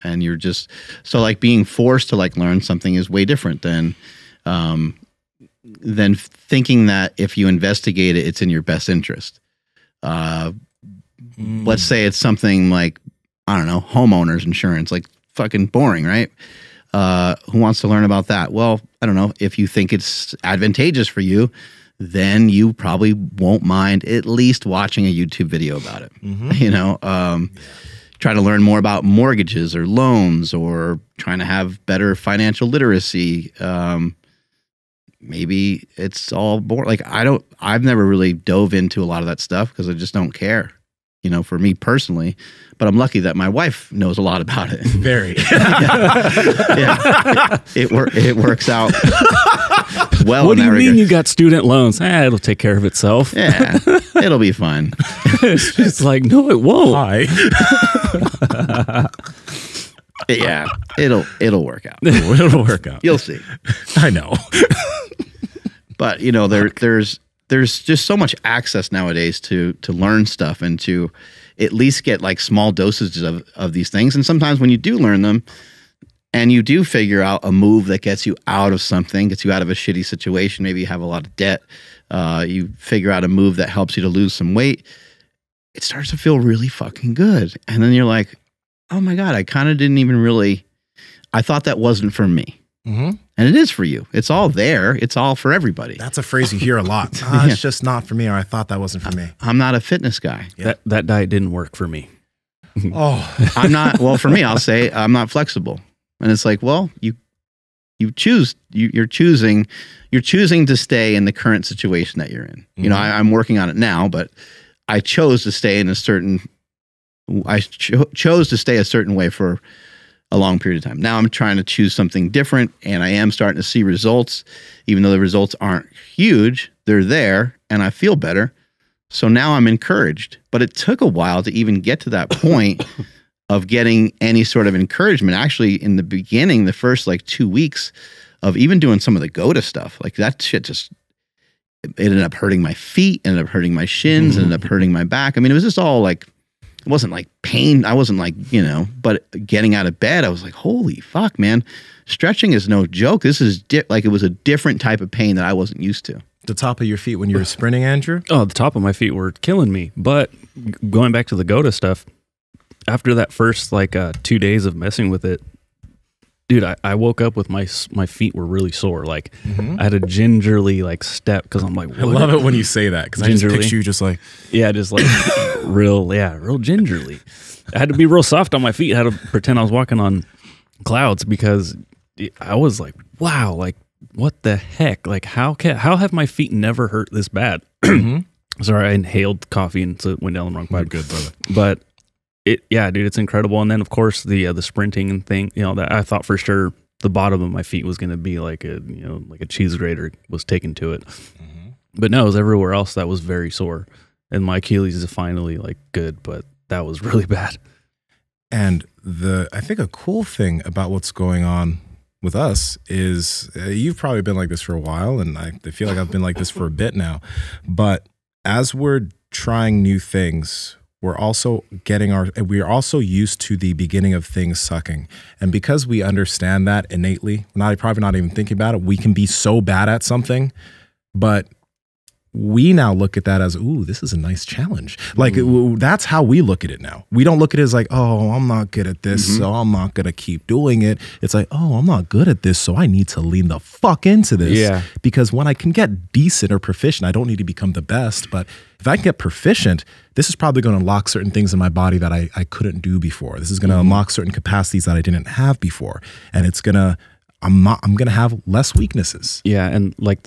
And you're just, so like being forced to like learn something is way different than thinking that if you investigate it, it's in your best interest. Let's say it's something like, I don't know, homeowners insurance, like fucking boring, right? Who wants to learn about that? Well, I don't know. If you think it's advantageous for you, then you probably won't mind at least watching a YouTube video about it. You know, try to learn more about mortgages or loans, or trying to have better financial literacy. Maybe it's all boring. Like, I've never really dove into a lot of that stuff because I just don't care. You know, for me personally, but I'm lucky that my wife knows a lot about it. Very. Yeah. It works out well. What do you mean you got student loans? It'll take care of itself. Yeah, it'll be fine. It's like, no, it won't. Hi. Yeah, it'll work out. It'll work out. You'll see. I know. But you know, there's just so much access nowadays to learn stuff and to at least get like small dosages of these things. And sometimes when you do learn them and you do figure out a move that gets you out of something, gets you out of a shitty situation, maybe you have a lot of debt, you figure out a move that helps you to lose some weight, it starts to feel really fucking good. And then you're like, oh my God, I kind of didn't even really, I thought that wasn't for me. And it is for you. It's all there. It's all for everybody. That's a phrase you hear a lot. It's just not for me, or I thought that wasn't for me. I'm not a fitness guy. Yeah. That diet didn't work for me. I'm not, well, for me, I'll say I'm not flexible. And it's like, well, you're choosing to stay in the current situation that you're in. You know, I'm working on it now, but I chose to stay in a certain, chose to stay a certain way for a long period of time. Now I'm trying to choose something different, and I am starting to see results. Even though the results aren't huge, they're there, and I feel better. So now I'm encouraged. But it took a while to even get to that point of getting any sort of encouragement. Actually, in the beginning, the first like 2 weeks of even doing some of the GOTA stuff, like that shit just, it ended up hurting my feet, ended up hurting my shins, ended up hurting my back. I mean, it was just all like, it wasn't like pain. I wasn't like, you know, but getting out of bed, I was like, holy fuck, man. Stretching is no joke. This is like, it was a different type of pain that I wasn't used to. The top of your feet when you were sprinting, Andrew? Oh, the top of my feet were killing me. But going back to the GOTA stuff, after that first like 2 days of messing with it, dude, I woke up with my feet were really sore. Like I had a gingerly like step because I'm like, what? I love it when you say that because I just picture you just like, just like real gingerly. I had to be real soft on my feet. I had to pretend I was walking on clouds because I was like, wow, like what the heck? Like how have my feet never hurt this bad? Sorry, I inhaled coffee and so it went down the wrong pipe. Good, brother. But dude, it's incredible. And then of course the sprinting and thing, you know, that I thought for sure the bottom of my feet was going to be like a, you know, like a cheese grater was taken to it. But no, it was everywhere else that was very sore. And my Achilles is finally like good, but that was really bad. And I think a cool thing about what's going on with us is you've probably been like this for a while, and I feel like I've been like this for a bit now. But as we're trying new things, we're also used to the beginning of things sucking. And because we understand that innately, probably not even thinking about it, we can be so bad at something, but we now look at that as, ooh, this is a nice challenge. Like that's how we look at it now. We don't look at it as like, oh, I'm not good at this, so I'm not going to keep doing it. It's like, oh, I'm not good at this, so I need to lean the fuck into this. Yeah. Because when I can get decent or proficient, I don't need to become the best. But if I can get proficient, this is probably going to unlock certain things in my body that I couldn't do before. This is going to unlock certain capacities that I didn't have before. And it's going to, I'm going to have less weaknesses. Yeah. And like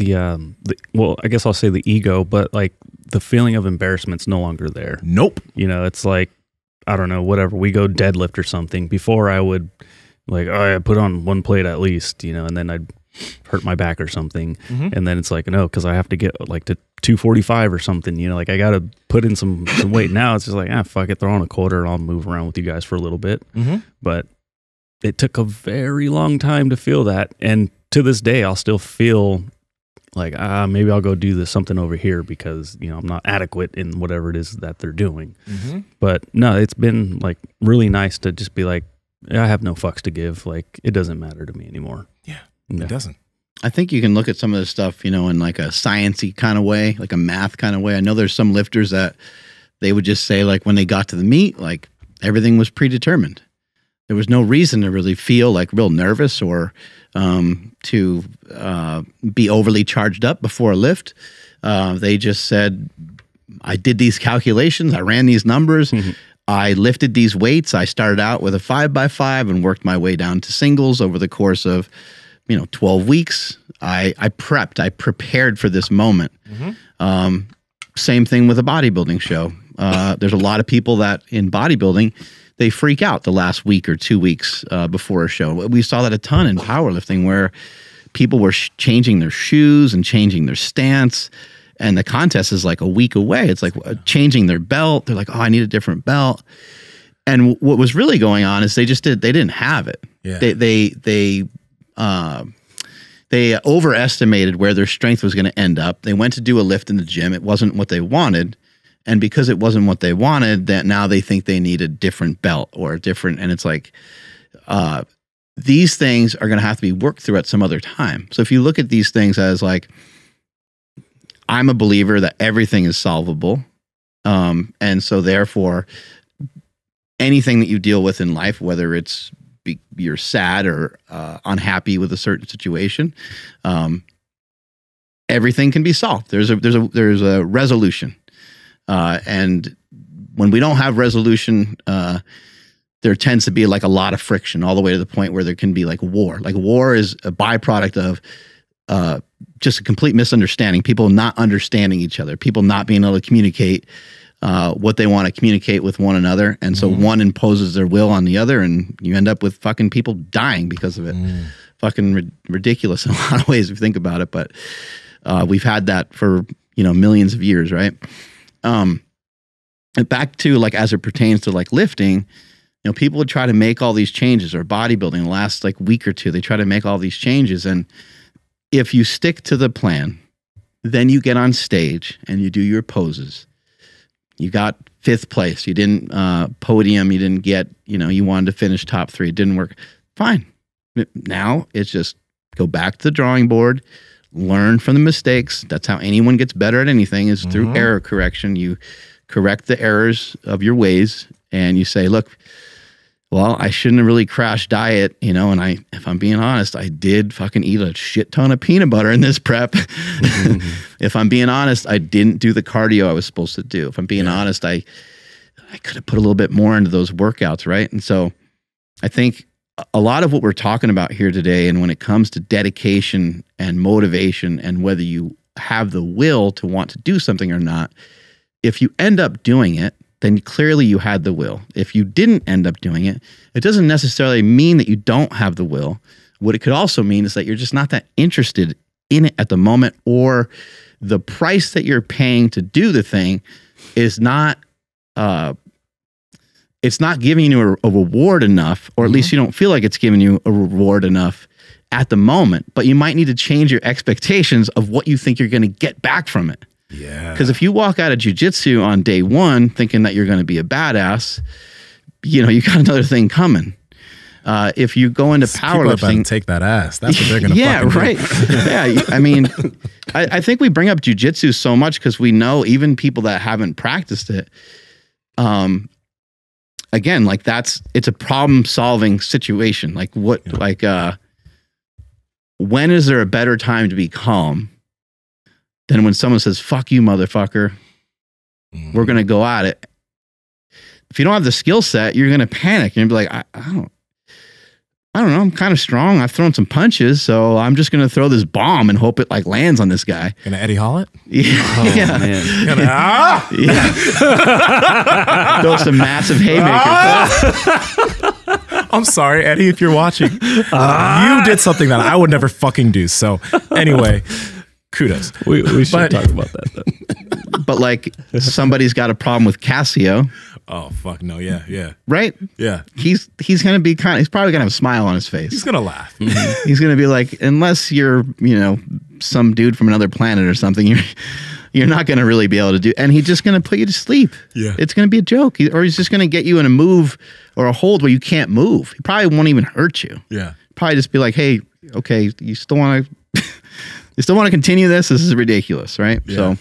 well, I guess I'll say the ego, but like the feeling of embarrassment's no longer there. Nope. You know, it's like, I don't know, whatever. We go deadlift or something. Before I would like, I put on one plate at least, you know, and then I'd hurt my back or something. And then it's like, no, because I have to get like to 245 or something, you know, like I got to put in some weight. Now it's just like, fuck it, throw on a quarter and I'll move around with you guys for a little bit. But it took a very long time to feel that. And to this day, I'll still feel like, maybe I'll go do something over here because, you know, I'm not adequate in whatever it is that they're doing. But no, it's been like really nice to just be like, I have no fucks to give. Like, it doesn't matter to me anymore. Yeah, it doesn't. I think you can look at some of this stuff, you know, in like a sciencey kind of way, like a math kind of way. I know there's some lifters that they would just say like when they got to the meet, like everything was predetermined. There was no reason to really feel like real nervous or to be overly charged up before a lift. They just said, I did these calculations, I ran these numbers, I lifted these weights. I started out with a 5x5 and worked my way down to singles over the course of, 12 weeks. I prepared for this moment. Same thing with a bodybuilding show. There's a lot of people that in bodybuilding, they freak out the last week or 2 weeks before a show. We saw that a ton in powerlifting where people were changing their shoes and changing their stance, and the contest is like a week away. It's like changing their belt. They're like, oh, I need a different belt. And what was really going on is they didn't have it. Yeah. They overestimated where their strength was going to end up. They went to do a lift in the gym. It wasn't what they wanted. And because it wasn't what they wanted, that now they think they need a different belt or a different, and it's like, these things are going to have to be worked through at some other time. So if you look at these things as like, I'm a believer that everything is solvable. And so therefore, anything that you deal with in life, whether it's you're sad or unhappy with a certain situation, everything can be solved. There's a resolution. And when we don't have resolution, there tends to be like a lot of friction all the way to the point where there can be like war. Like war is a byproduct of just a complete misunderstanding, people not understanding each other, people not being able to communicate what they want to communicate with one another. And so one imposes their will on the other, and you end up with fucking people dying because of it. Fucking ridiculous in a lot of ways if you think about it. But we've had that for, millions of years, right? And back to like, as it pertains to like lifting, people would try to make all these changes, or bodybuilding the last like week or two, they try to make all these changes. And if you stick to the plan, then you get on stage and you do your poses. You got 5th place. You didn't podium. You didn't get, you wanted to finish top 3. It didn't work. Fine. Now it's just go back to the drawing board, learn from the mistakes. That's how anyone gets better at anything, is through error correction. You correct the errors of your ways and you say, look, well, I shouldn't have really crashed diet, and if I'm being honest, I did fucking eat a shit ton of peanut butter in this prep. If I'm being honest, I didn't do the cardio I was supposed to do. If I'm being honest, I could have put a little bit more into those workouts, right? And so I think a lot of what we're talking about here today, and when it comes to dedication and motivation and whether you have the will to want to do something or not, if you end up doing it, then clearly you had the will. If you didn't end up doing it, it doesn't necessarily mean that you don't have the will. What it could also mean is that you're just not that interested in it at the moment, or the price that you're paying to do the thing is not, it's not giving you a reward enough, or at least you don't feel like it's giving you a reward enough at the moment, but you might need to change your expectations of what you think you're going to get back from it. Yeah. Because if you walk out of jiu-jitsu on day one thinking that you're going to be a badass, you know, you got another thing coming. If you go into powerlifting, take that ass. That's what they're going to yeah, fucking right. Yeah, I mean, I think we bring up jiu-jitsu so much because we know even people that haven't practiced it, again, like it's a problem-solving situation. Like when is there a better time to be calm than when someone says, "Fuck you, motherfucker. We're going to go at it." If you don't have the skill set, you're going to panic. You're going to be like, I don't know. I'm kind of strong. I've thrown some punches, so I'm just going to throw this bomb and hope it like lands on this guy. Gonna Eddie Hall it? Yeah. Oh, yeah. man. Yeah. Throw some massive haymakers. I'm sorry, Eddie, if you're watching. You did something that I would never fucking do. So anyway, kudos. We should talk about that then. But like somebody's got a problem with Casio. Oh, fuck no. Yeah. Right? Yeah. He's going to be he's probably going to have a smile on his face. He's going to laugh. He's going to be like, unless you're, you know, some dude from another planet or something, you're not going to really be able to do. And he's just going to put you to sleep. Yeah. It's going to be a joke. Or he's just going to get you in a move or a hold where you can't move. He probably won't even hurt you. Yeah. Probably just be like, hey, okay, you still want to continue this? This is ridiculous, right? Yeah. So,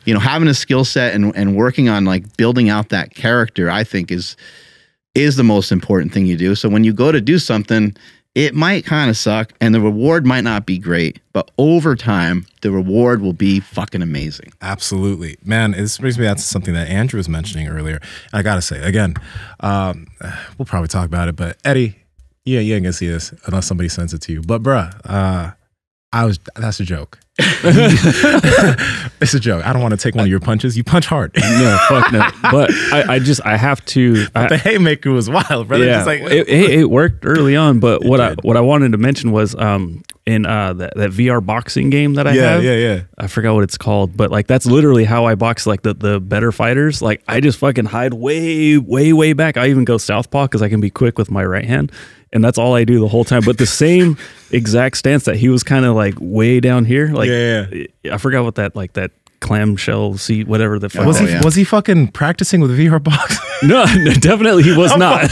you know, having a skill set and working on like building out that character, I think is the most important thing you do. So when you go to do something, it might kind of suck and the reward might not be great, but over time, the reward will be fucking amazing. Absolutely. Man, this brings me out to something that Andrew was mentioning earlier. I got to say, again, we'll probably talk about it, but Eddie, you ain't gonna see this unless somebody sends it to you. But bruh, that's a joke. It's a joke. I don't want to take one of your punches. You punch hard. No, fuck no. But I have to. The haymaker was wild, brother. Yeah, Just like, it worked early on. But what I wanted to mention was in that VR boxing game that I have. Yeah. I forgot what it's called, but like that's literally how I box like the better fighters. Like I just fucking hide way back. I even go southpaw because I can be quick with my right hand. And that's all I do the whole time. But the same exact stance that he was kind of like way down here. Like, I forgot what that clamshell seat, whatever the fuck. Was he fucking practicing with VR box? No, definitely he was not.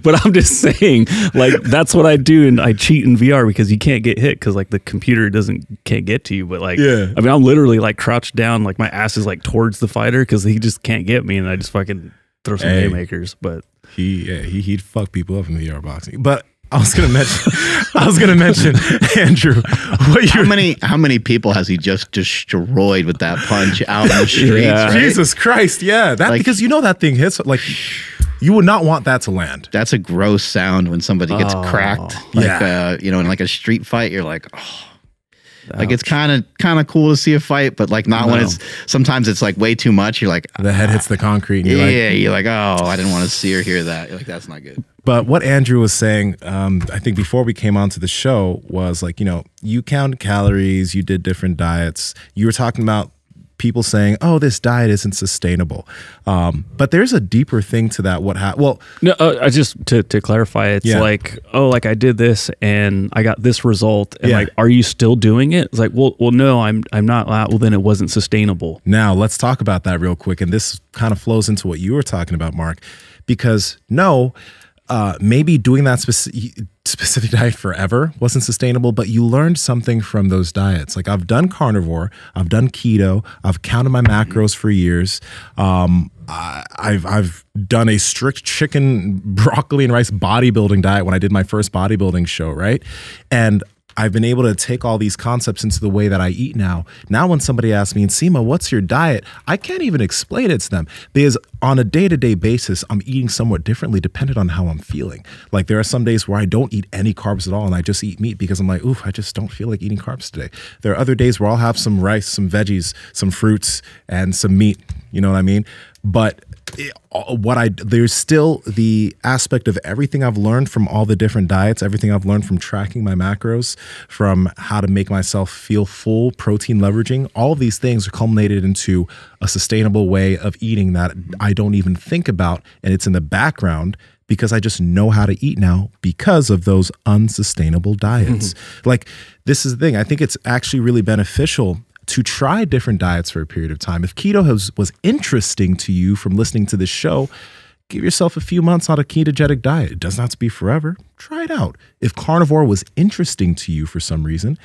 But I'm just saying, like, that's what I do. And I cheat in VR because you can't get hit because like the computer can't get to you. But like, I mean, I'm literally like crouched down, like my ass is like towards the fighter because he just can't get me. And I just fucking throw some haymakers. But he'd fuck people up in VR boxing. But I was gonna mention Andrew. How many people has he just destroyed with that punch out in the streets? Yeah. Right? Jesus Christ, yeah. Because you know that thing hits like you would not want that to land. That's a gross sound when somebody gets cracked. Like you know, in like a street fight, you're like, oh. Like it's kind of cool to see a fight, but like not when sometimes it's like way too much. You're like the head hits the concrete. And you're like, oh, I didn't want to see or hear that. You're like, that's not good. But what Andrew was saying, I think before we came onto the show was like, you know, you counted calories, you did different diets. You were talking about people saying, oh, this diet isn't sustainable. But there's a deeper thing to that. No, I just to clarify, it's like, oh, like I did this and I got this result. And like, are you still doing it? It's like, well, no, I'm not. Well, then it wasn't sustainable. Now let's talk about that real quick. And this kind of flows into what you were talking about, Mark, because maybe doing that specific diet forever wasn't sustainable, but you learned something from those diets. Like I've done carnivore, I've done keto, I've counted my macros for years. I've done a strict chicken, broccoli, and rice bodybuilding diet when I did my first bodybuilding show, right? And I've been able to take all these concepts into the way that I eat now. Now when somebody asks me, Nsima, what's your diet? I can't even explain it to them because on a day-to-day basis, I'm eating somewhat differently depending on how I'm feeling. Like there are some days where I don't eat any carbs at all and I just eat meat because I'm like, ooh, I just don't feel like eating carbs today. There are other days where I'll have some rice, some veggies, some fruits, and some meat. You know what I mean? But there's still the aspect of everything I've learned from all the different diets, everything I've learned from tracking my macros, from how to make myself feel full, protein leveraging. All of these things are culminated into a sustainable way of eating that I don't even think about, and it's in the background because I just know how to eat now because of those unsustainable diets. Like, this is the thing. I think it's actually really beneficial to try different diets for a period of time. If keto was interesting to you from listening to this show, give yourself a few months on a ketogenic diet. It doesn't have to be forever. Try it out. If carnivore was interesting to you for some reason,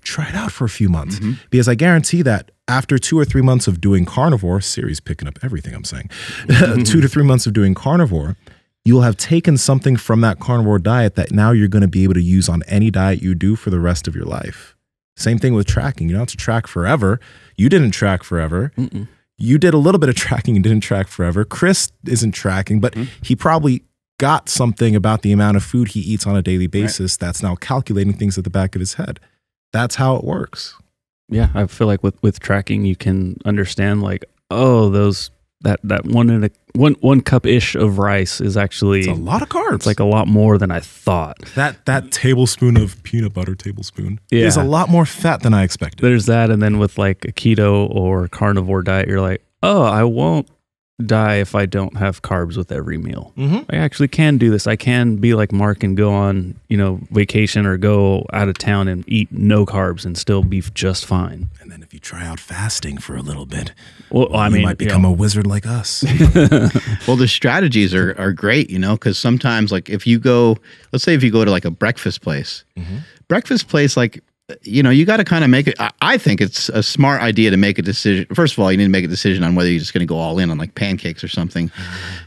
try it out for a few months. Because I guarantee that after 2 or 3 months of doing carnivore, Siri's picking up everything I'm saying, 2 to 3 months of doing carnivore, you'll have taken something from that carnivore diet that now you're going to be able to use on any diet you do for the rest of your life. Same thing with tracking. You don't have to track forever. You didn't track forever. You did a little bit of tracking and didn't track forever. Chris isn't tracking, but he probably got something about the amount of food he eats on a daily basis that's now calculating things at the back of his head. That's how it works. Yeah, I feel like with tracking, you can understand like, oh, that one cup-ish of rice is actually It's a lot of carbs. It's like a lot more than I thought. That tablespoon of peanut butter tablespoon Yeah. is a lot more fat than I expected. There's that, and then with like a keto or carnivore diet, you're like, oh, I won't die if I don't have carbs with every meal. I actually can do this. I can be like Mark and go on, vacation or go out of town and eat no carbs and still be just fine. And then if you try out fasting for a little bit, Well, I mean, you might become a wizard like us. Well, the strategies are great, because sometimes like if you go, let's say if you go to like a breakfast place, like, you got to kind of make it. I think it's a smart idea to make a decision. First of all, you need to make a decision on whether you're just going to go all in on like pancakes or something.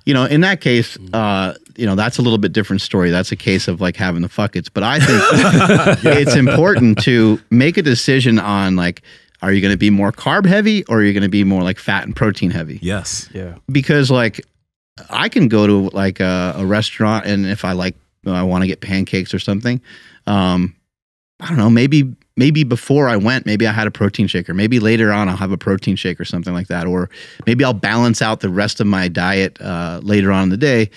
In that case, that's a little bit different story. That's a case of like having the fuckets. But I think it's important to make a decision on like, are you going to be more carb heavy or are you going to be more like fat and protein heavy? Yes. Yeah. Because like I can go to like a restaurant and if I want to get pancakes or something, I don't know, maybe before I went, maybe I had a protein shake, or maybe later on I'll have a protein shake or something like that. Or maybe I'll balance out the rest of my diet later on in the day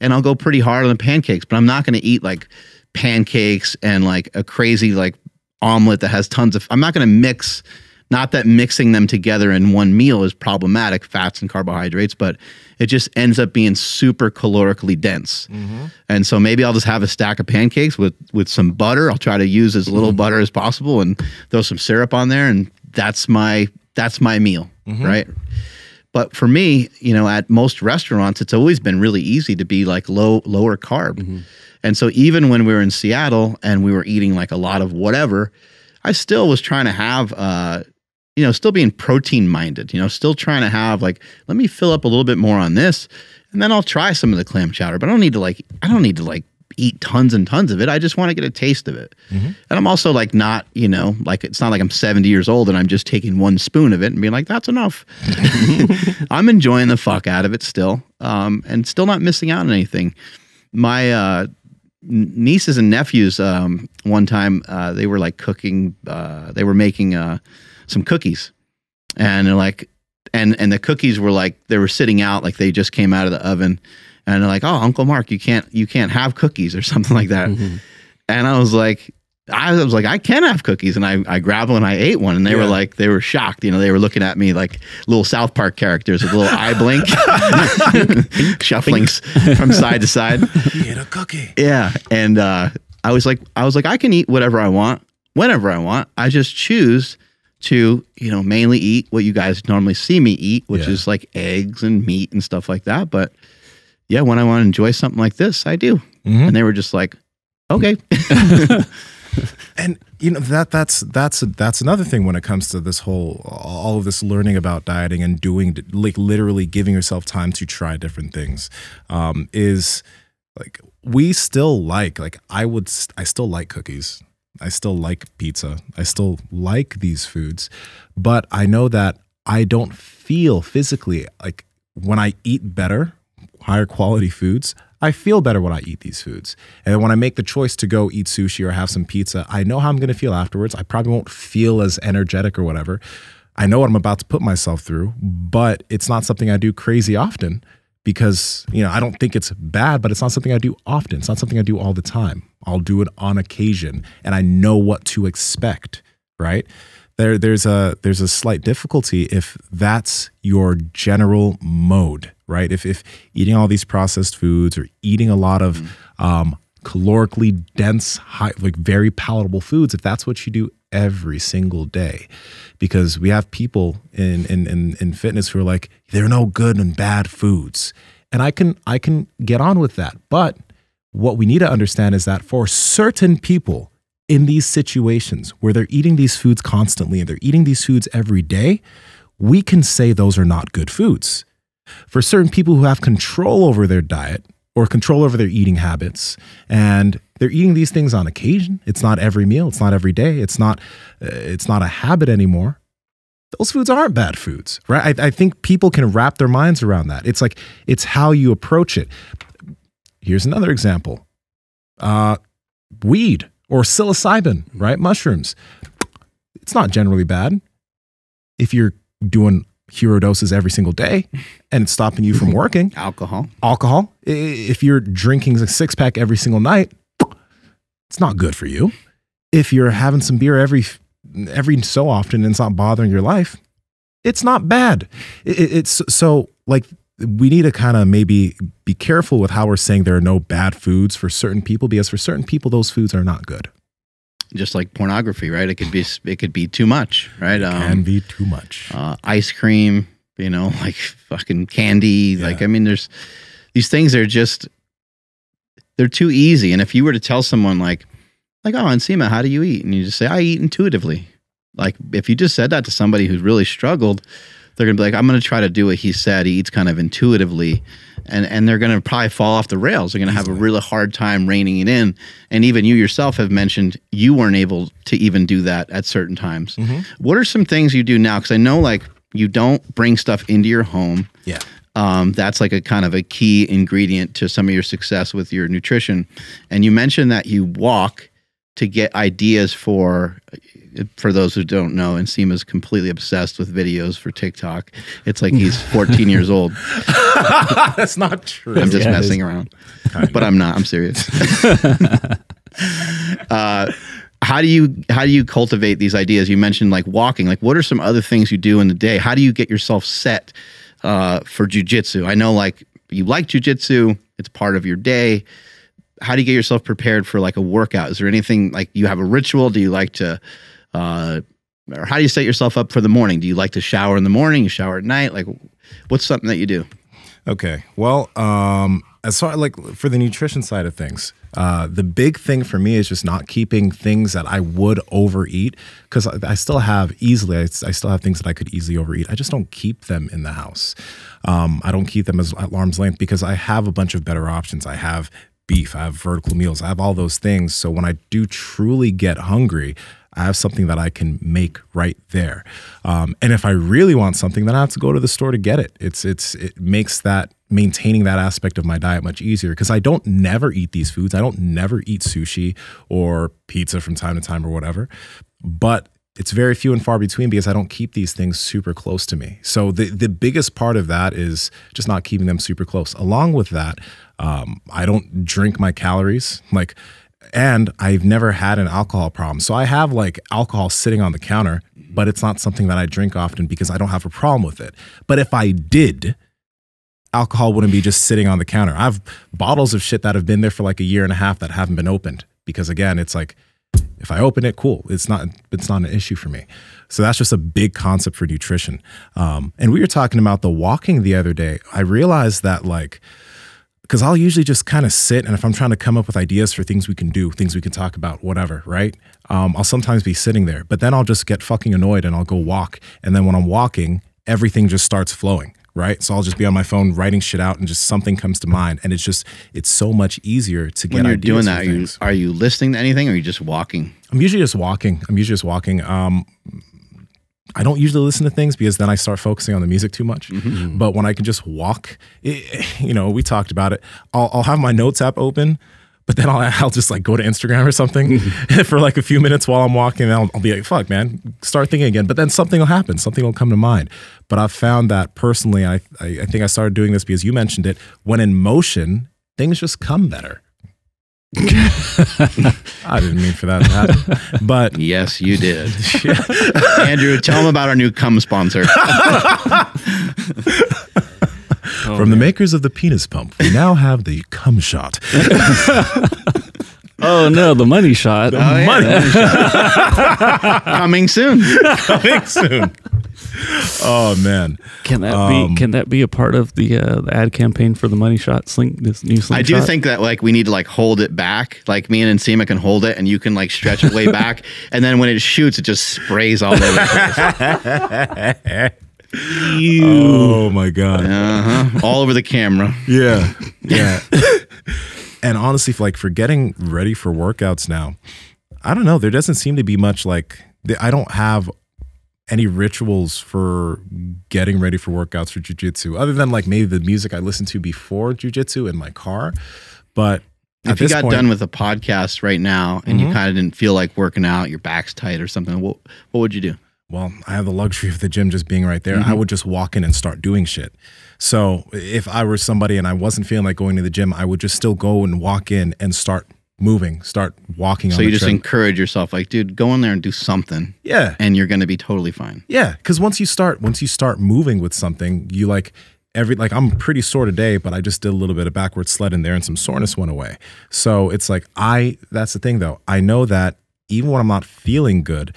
and I'll go pretty hard on the pancakes, but I'm not going to eat like pancakes and like a crazy like omelet that has tons of, I'm not going to mix, not that mixing them together in one meal is problematic, fats and carbohydrates, but it just ends up being super calorically dense. And so maybe I'll just have a stack of pancakes with some butter. I'll try to use as little butter as possible and throw some syrup on there. And that's my meal, right? But for me, at most restaurants, it's always been really easy to be like lower carb. And so even when we were in Seattle and we were eating like a lot of whatever, I still was trying to have, still being protein minded, still trying to have like, let me fill up a little bit more on this and then I'll try some of the clam chowder, but I don't need to eat tons and tons of it. I just want to get a taste of it. And I'm also like, not, like, it's not like I'm 70 years old and I'm just taking one spoon of it and being like, that's enough. I'm enjoying the fuck out of it still. And still not missing out on anything. My, nieces and nephews, one time, they were like cooking, they were making, some cookies and they're like, and the cookies were like, they were sitting out, like they just came out of the oven and they're like, oh, Uncle Mark, you can't have cookies or something like that. And I was like, I can have cookies. And I grabbed one and I ate one and they were like, they were shocked. They were looking at me like little South Park characters with a little eye blink, shuffling from side to side. You ate a cookie. Yeah. And, I was like, I can eat whatever I want, whenever I want. I just choose to, mainly eat what you guys normally see me eat, which is like eggs and meat and stuff like that. But yeah, when I want to enjoy something like this, I do. And they were just like, okay. And that's another thing when it comes to this all of this learning about dieting and doing, like literally giving yourself time to try different things, is like we still like I still like cookies. I still like pizza. I still like these foods, but I know that I don't feel physically like when I eat better, higher quality foods, I feel better when I eat these foods. And when I make the choice to go eat sushi or have some pizza, I know how I'm going to feel afterwards. I probably won't feel as energetic or whatever. I know what I'm about to put myself through, but it's not something I do crazy often because, I don't think it's bad, but it's not something I do often. It's not something I do all the time. I'll do it on occasion and I know what to expect, right? There's a slight difficulty if that's your general mode, right? If eating all these processed foods or eating a lot of calorically dense, high, like very palatable foods, if that's what you do every single day, because we have people in fitness who are like, there are no good and bad foods. And I can get on with that. But what we need to understand is that for certain people in these situations where they're eating these foods constantly and they're eating these foods every day, we can say those are not good foods. For certain people who have control over their diet or control over their eating habits, and they're eating these things on occasion, it's not every meal, it's not every day, it's not a habit anymore, those foods aren't bad foods, right? I think people can wrap their minds around that. It's like, it's how you approach it. Here's another example. Weed or psilocybin, right? Mushrooms. It's not generally bad if you're doing hero doses every single day and it's stopping you from working. Alcohol. If you're drinking a 6-pack every single night, it's not good for you. If you're having some beer every so often and it's not bothering your life, it's not bad. It's so like, we need to kind of maybe be careful with how we're saying there are no bad foods for certain people, because for certain people, those foods are not good. Just like pornography, right? It could be too much, right? It can be too much. Ice cream, like fucking candy. Yeah. Like, I mean, there's these things that are just, they're too easy. And if you were to tell someone like, oh, Nsima, how do you eat? And you just say, I eat intuitively. Like, if you just said that to somebody who's really struggled, they're going to be like, I'm going to try to do what he said. He eats kind of intuitively. And they're going to probably fall off the rails. They're going to have a really hard time reining it in. And even you yourself have mentioned you weren't able to even do that at certain times. Mm-hmm. What are some things you do now? Because I know like you don't bring stuff into your home. Yeah. That's like a kind of a key ingredient to some of your success with your nutrition. And you mentioned that you walk to get ideas for those who don't know, Nsima is completely obsessed with videos for TikTok. It's like he's 14 years old. That's not true. I'm just messing around. But I'm not. I'm serious. How do you cultivate these ideas? You mentioned like walking. Like, what are some other things you do in the day? How do you get yourself set for jujitsu? I know like you like jujitsu. It's part of your day. How do you get yourself prepared for like a workout? Is there anything like you have a ritual? Do you like to, or how do you set yourself up for the morning? Do you like to shower in the morning? You shower at night? Like, what's something that you do? Okay. Well, as far like for the nutrition side of things, the big thing for me is just not keeping things that I would overeat, because I still have I still have things that I could easily overeat. I just don't keep them in the house. I don't keep them at arm's length because I have a bunch of better options. I have beef, I have vertical meals, I have all those things. So when I do truly get hungry, I have something that I can make right there. And if I really want something, then I have to go to the store to get it. It makes that maintaining that aspect of my diet much easier, because I don't never eat these foods. I don't never eat sushi or pizza from time to time or whatever. But it's very few and far between because I don't keep these things super close to me. So the biggest part of that is just not keeping them super close. Along with that, I don't drink my calories, and I've never had an alcohol problem. So I have like alcohol sitting on the counter, but it's not something that I drink often because I don't have a problem with it. But if I did, alcohol wouldn't be just sitting on the counter. I have bottles of shit that have been there for like a year and a half that haven't been opened because, again, it's like, if I open it, cool. It's not an issue for me. So that's just a big concept for nutrition. And we were talking about the walking the other day. I realized that because I'll usually just kind of sit, and if I'm trying to come up with ideas for things we can do, things we can talk about, whatever, right? I'll sometimes be sitting there, but then I'll just get fucking annoyed and I'll go walk. And then when I'm walking, everything just starts flowing, right? So I'll just be on my phone writing shit out and just something comes to mind. And it's so much easier to get ideas. When you're doing that, are you listening to anything or are you just walking? I'm usually just walking. I don't usually listen to things because then I start focusing on the music too much. Mm-hmm. But when I can just walk, we talked about it. I'll have my notes app open, but then I'll just like go to Instagram or something for like a few minutes while I'm walking. And I'll be like, fuck, man, start thinking again. But then something will happen. Something will come to mind. But I've found that personally, I think I started doing this because you mentioned it. When in motion, things just come better. I didn't mean for that to happen, but yes, you did. Andrew, tell them about our new cum sponsor. From the makers of the penis pump, we now have the cum shot. Oh no, the money shot. Money shot. Coming soon. Coming soon. Oh man, Can that be a part of the ad campaign for the money shot this new slingshot? I do think that like we need to like hold it back. Like me and Nsima can hold it, and you can like stretch it way back, and then when it shoots, it just sprays all over the place. Oh my god! All over the camera. Yeah. And honestly, for getting ready for workouts now, I don't know. There doesn't seem to be much I don't have any rituals for getting ready for workouts for jiu-jitsu other than maybe the music I listened to before jiu-jitsu in my car. But if you got done with a podcast right now and you kind of didn't feel like working out, your back's tight or something, what would you do? Well, I have the luxury of the gym just being right there. I would just walk in and start doing shit. So if I were somebody and I wasn't feeling like going to the gym, I would just still go and walk in and start moving, start walking on the So you just tread. encourage yourself, like, dude, go in there and do something. Yeah. And you're going to be totally fine. Yeah, because once you start moving with something, you I'm pretty sore today, but I just did a little bit of backward sled in there and some soreness went away. So it's that's the thing though. I know that even when I'm not feeling good,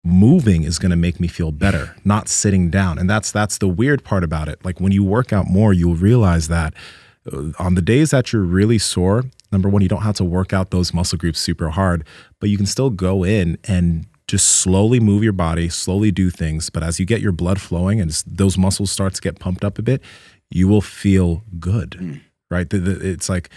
moving is going to make me feel better, not sitting down. And that's the weird part about it. Like when you work out more, you'll realize that on the days that you're really sore, number one, you don't have to work out those muscle groups super hard, but you can still go in and just slowly move your body, slowly do things. But as you get your blood flowing and those muscles start to get pumped up a bit, you will feel good, right? It's like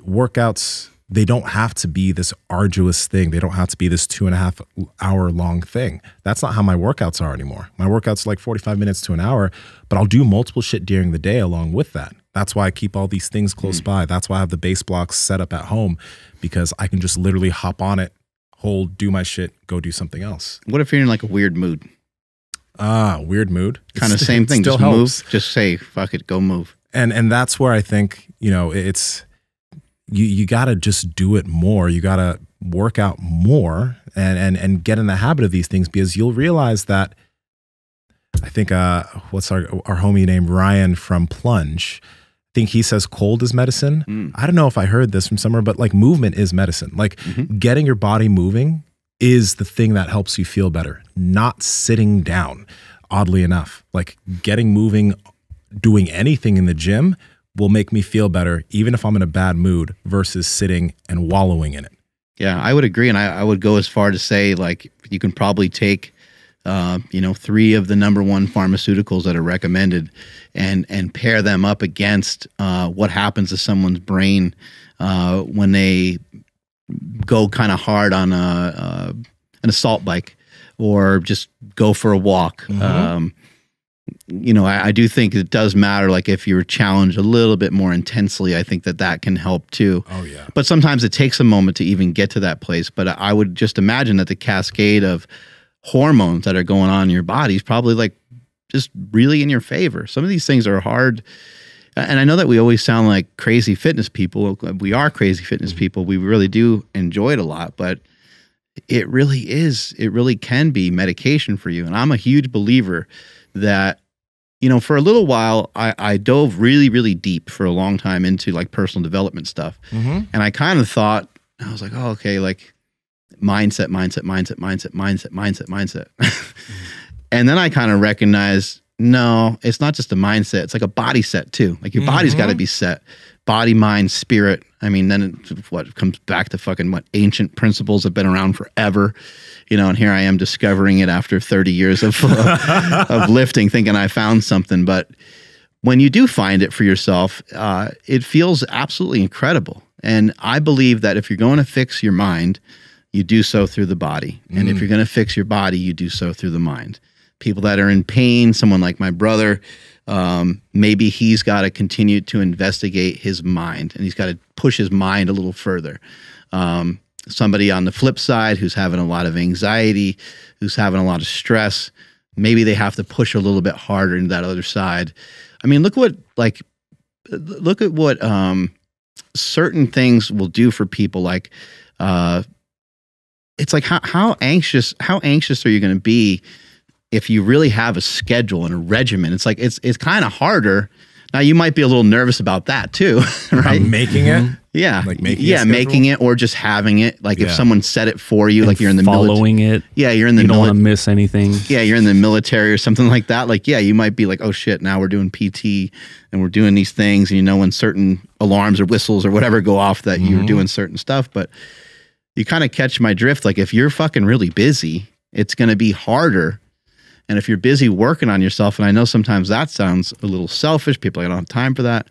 workouts, they don't have to be this arduous thing. They don't have to be this 2.5 hour long thing. That's not how my workouts are anymore. My workouts are 45 minutes to an hour, but I'll do multiple shit during the day along with that. That's why I keep all these things close by. That's why I have the base blocks set up at home, because I can just literally hop on it, hold, do my shit, go do something else. What if you're in a weird mood? Weird mood. Kind of same thing. Just move. Just say, fuck it, go move. And that's where I think, it's, you got to just do it more. You got to work out more and get in the habit of these things, because you'll realize that, I think, what's our homie named Ryan from Plunge, I think he says cold is medicine. I don't know if I heard this from somewhere, but movement is medicine. Getting your body moving is the thing that helps you feel better, not sitting down, oddly enough. Getting moving, doing anything in the gym will make me feel better, even if I'm in a bad mood, versus sitting and wallowing in it. Yeah, I would agree. And I would go as far to say, you can probably take, 3 of the #1 pharmaceuticals that are recommended and pair them up against what happens to someone's brain when they go kind of hard on an assault bike or just go for a walk. I do think it does matter. If you're challenged a little bit more intensely, I think that can help too. Oh yeah. But sometimes it takes a moment to even get to that place. But I would just imagine that the cascade of hormones that are going on in your body is probably just really in your favor. Some of these things are hard. And I know that we always sound like crazy fitness people. We are crazy fitness people. We really do enjoy it a lot, but it really can be medication for you. And I'm a huge believer that, for a little while, I dove really, really deep for a long time into personal development stuff. And I kind of thought, I was like, oh, okay, mindset. And then I kind of recognized, no, it's not just a mindset. It's a body set too. Your body's got to be set. Body, mind, spirit. I mean, then it comes back to fucking ancient principles have been around forever. And here I am discovering it after 30 years of lifting, thinking I found something. But when you do find it for yourself, it feels absolutely incredible. And I believe that if you're going to fix your mind, you do so through the body. And if you're going to fix your body, you do so through the mind. People that are in pain, someone like my brother, maybe he's got to continue to investigate his mind, and he's got to push his mind a little further. Somebody on the flip side who's having a lot of anxiety, who's having a lot of stress, maybe they have to push a little bit harder into that other side. I mean, look at what certain things will do for people. It's how anxious are you going to be if you really have a schedule and a regimen? It's it's kind of harder Now you might be a little nervous about that too, right? Making it. Yeah. Like making it making it or just having it. Like if Yeah. someone said it for you, And like you're in the following it. Yeah, you're in the You don't want to miss anything. Yeah, you're in the military or something like that. Like, yeah, you might be like, oh shit, now we're doing PT and we're doing these things. And you know when certain alarms or whistles or whatever go off that you're doing certain stuff. But you kind of catch my drift. Like if you're fucking really busy, it's going to be harder. And if you're busy working on yourself, and I know sometimes that sounds a little selfish, people, I don't have time for that.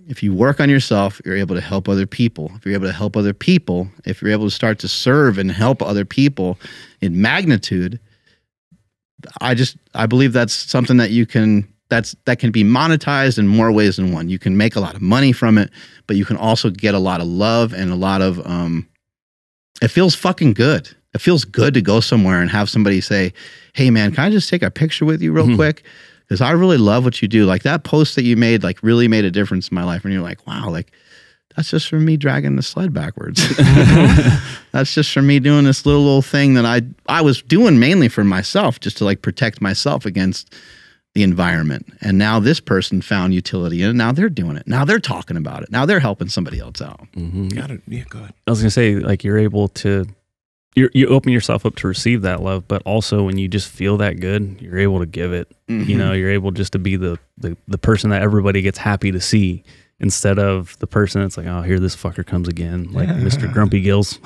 If you work on yourself, you're able to help other people. If you're able to help other people, if you're able to start to serve and help other people in magnitude, I believe that's something that that can be monetized in more ways than one. You can make a lot of money from it, but you can also get a lot of love and a lot of, it feels fucking good. It feels good to go somewhere and have somebody say, hey man, can I just take a picture with you real quick? Because I really love what you do. Like that post that you made, like really made a difference in my life. And you're like, wow, like that's just for me dragging the sled backwards. That's just for me doing this little thing that I was doing mainly for myself, just to like protect myself against the environment. And now this person found utility in it. Now they're doing it. Now they're talking about it. Now they're helping somebody else out. Got it. Yeah, go ahead. I was going to say, like, you're able to, you open yourself up to receive that love, but also when you just feel that good, you're able to give it. You know, you're able just to be the person that everybody gets happy to see, instead of the person that's like, oh, here this fucker comes again, like Mr. Grumpy Gills.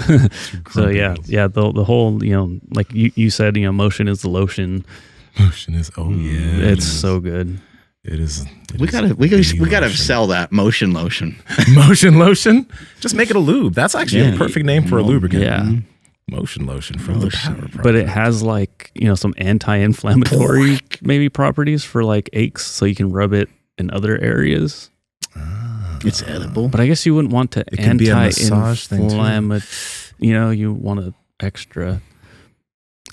So yeah, the whole, you know, like you said, you know, motion is the lotion. Motion is, oh yeah. It's so good. It is. We gotta sell that motion lotion. Motion lotion? Just make it a lube. That's actually a perfect name for a lubricant. Yeah. Motion lotion from the Powerproject. But it has like, you know, some anti-inflammatory maybe properties for like aches, so you can rub it in other areas. It's edible. But I guess you wouldn't want to It could be a massage thing too. You know, you want to extra.